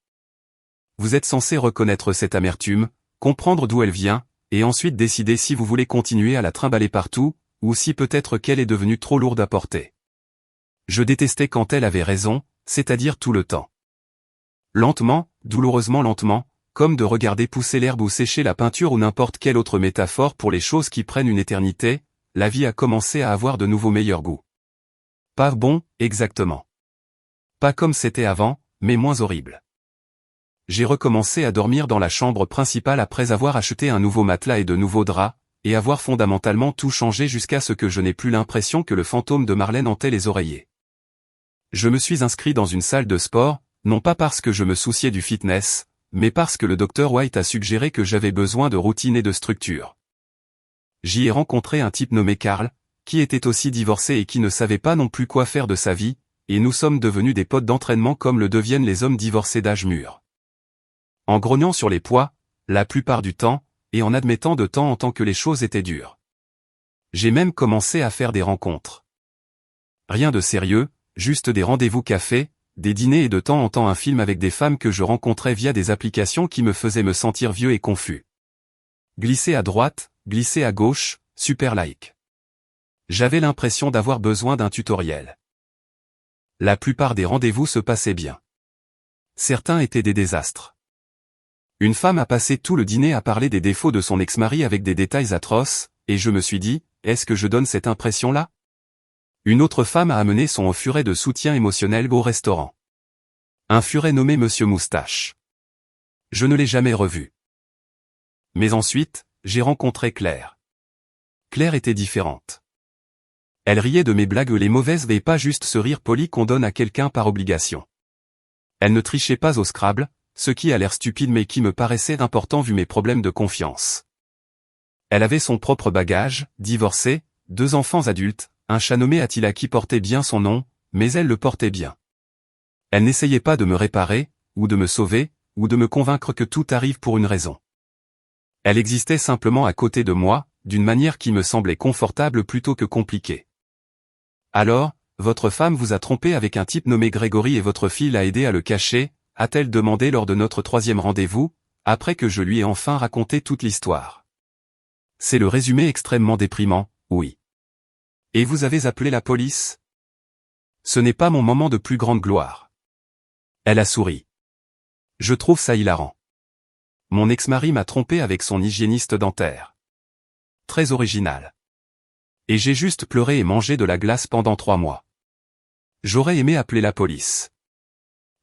Vous êtes censé reconnaître cette amertume, comprendre d'où elle vient, et ensuite décider si vous voulez continuer à la trimballer partout, ou si peut-être qu'elle est devenue trop lourde à porter. Je détestais quand elle avait raison, c'est-à-dire tout le temps. Lentement, douloureusement lentement, comme de regarder pousser l'herbe ou sécher la peinture ou n'importe quelle autre métaphore pour les choses qui prennent une éternité, la vie a commencé à avoir de nouveaux meilleurs goûts. Pas bon, exactement. Pas comme c'était avant, mais moins horrible. J'ai recommencé à dormir dans la chambre principale après avoir acheté un nouveau matelas et de nouveaux draps, et avoir fondamentalement tout changé jusqu'à ce que je n'ai plus l'impression que le fantôme de Marlène hantait les oreillers. Je me suis inscrit dans une salle de sport, non pas parce que je me souciais du fitness, mais parce que le docteur White a suggéré que j'avais besoin de routine et de structure. J'y ai rencontré un type nommé Carl, qui était aussi divorcé et qui ne savait pas non plus quoi faire de sa vie, et nous sommes devenus des potes d'entraînement comme le deviennent les hommes divorcés d'âge mûr. En grognant sur les poids, la plupart du temps, et en admettant de temps en temps que les choses étaient dures. J'ai même commencé à faire des rencontres. Rien de sérieux, juste des rendez-vous café, des dîners et de temps en temps un film avec des femmes que je rencontrais via des applications qui me faisaient me sentir vieux et confus. Glisser à droite, glisser à gauche, super like. J'avais l'impression d'avoir besoin d'un tutoriel. La plupart des rendez-vous se passaient bien. Certains étaient des désastres. Une femme a passé tout le dîner à parler des défauts de son ex-mari avec des détails atroces, et je me suis dit, est-ce que je donne cette impression-là? Une autre femme a amené son furet de soutien émotionnel au restaurant. Un furet nommé Monsieur Moustache. Je ne l'ai jamais revu. Mais ensuite, j'ai rencontré Claire. Claire était différente. Elle riait de mes blagues les mauvaises et pas juste ce rire poli qu'on donne à quelqu'un par obligation. Elle ne trichait pas au Scrabble, ce qui a l'air stupide mais qui me paraissait important vu mes problèmes de confiance. Elle avait son propre bagage, divorcée, 2 enfants adultes, un chat nommé Attila qui portait bien son nom, mais elle le portait bien. Elle n'essayait pas de me réparer, ou de me sauver, ou de me convaincre que tout arrive pour une raison. Elle existait simplement à côté de moi, d'une manière qui me semblait confortable plutôt que compliquée. Alors, votre femme vous a trompé avec un type nommé Grégory et votre fille l'a aidé à le cacher, a-t-elle demandé lors de notre 3e rendez-vous, après que je lui ai enfin raconté toute l'histoire. C'est le résumé extrêmement déprimant, oui. Et vous avez appelé la police? Ce n'est pas mon moment de plus grande gloire. Elle a souri. Je trouve ça hilarant. Mon ex-mari m'a trompé avec son hygiéniste dentaire. Très original. Et j'ai juste pleuré et mangé de la glace pendant 3 mois. J'aurais aimé appeler la police.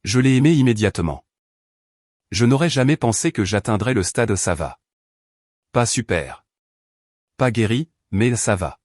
Je l'ai aimé immédiatement. Je n'aurais jamais pensé que j'atteindrais le stade ça va. Pas super. Pas guéri, mais ça va.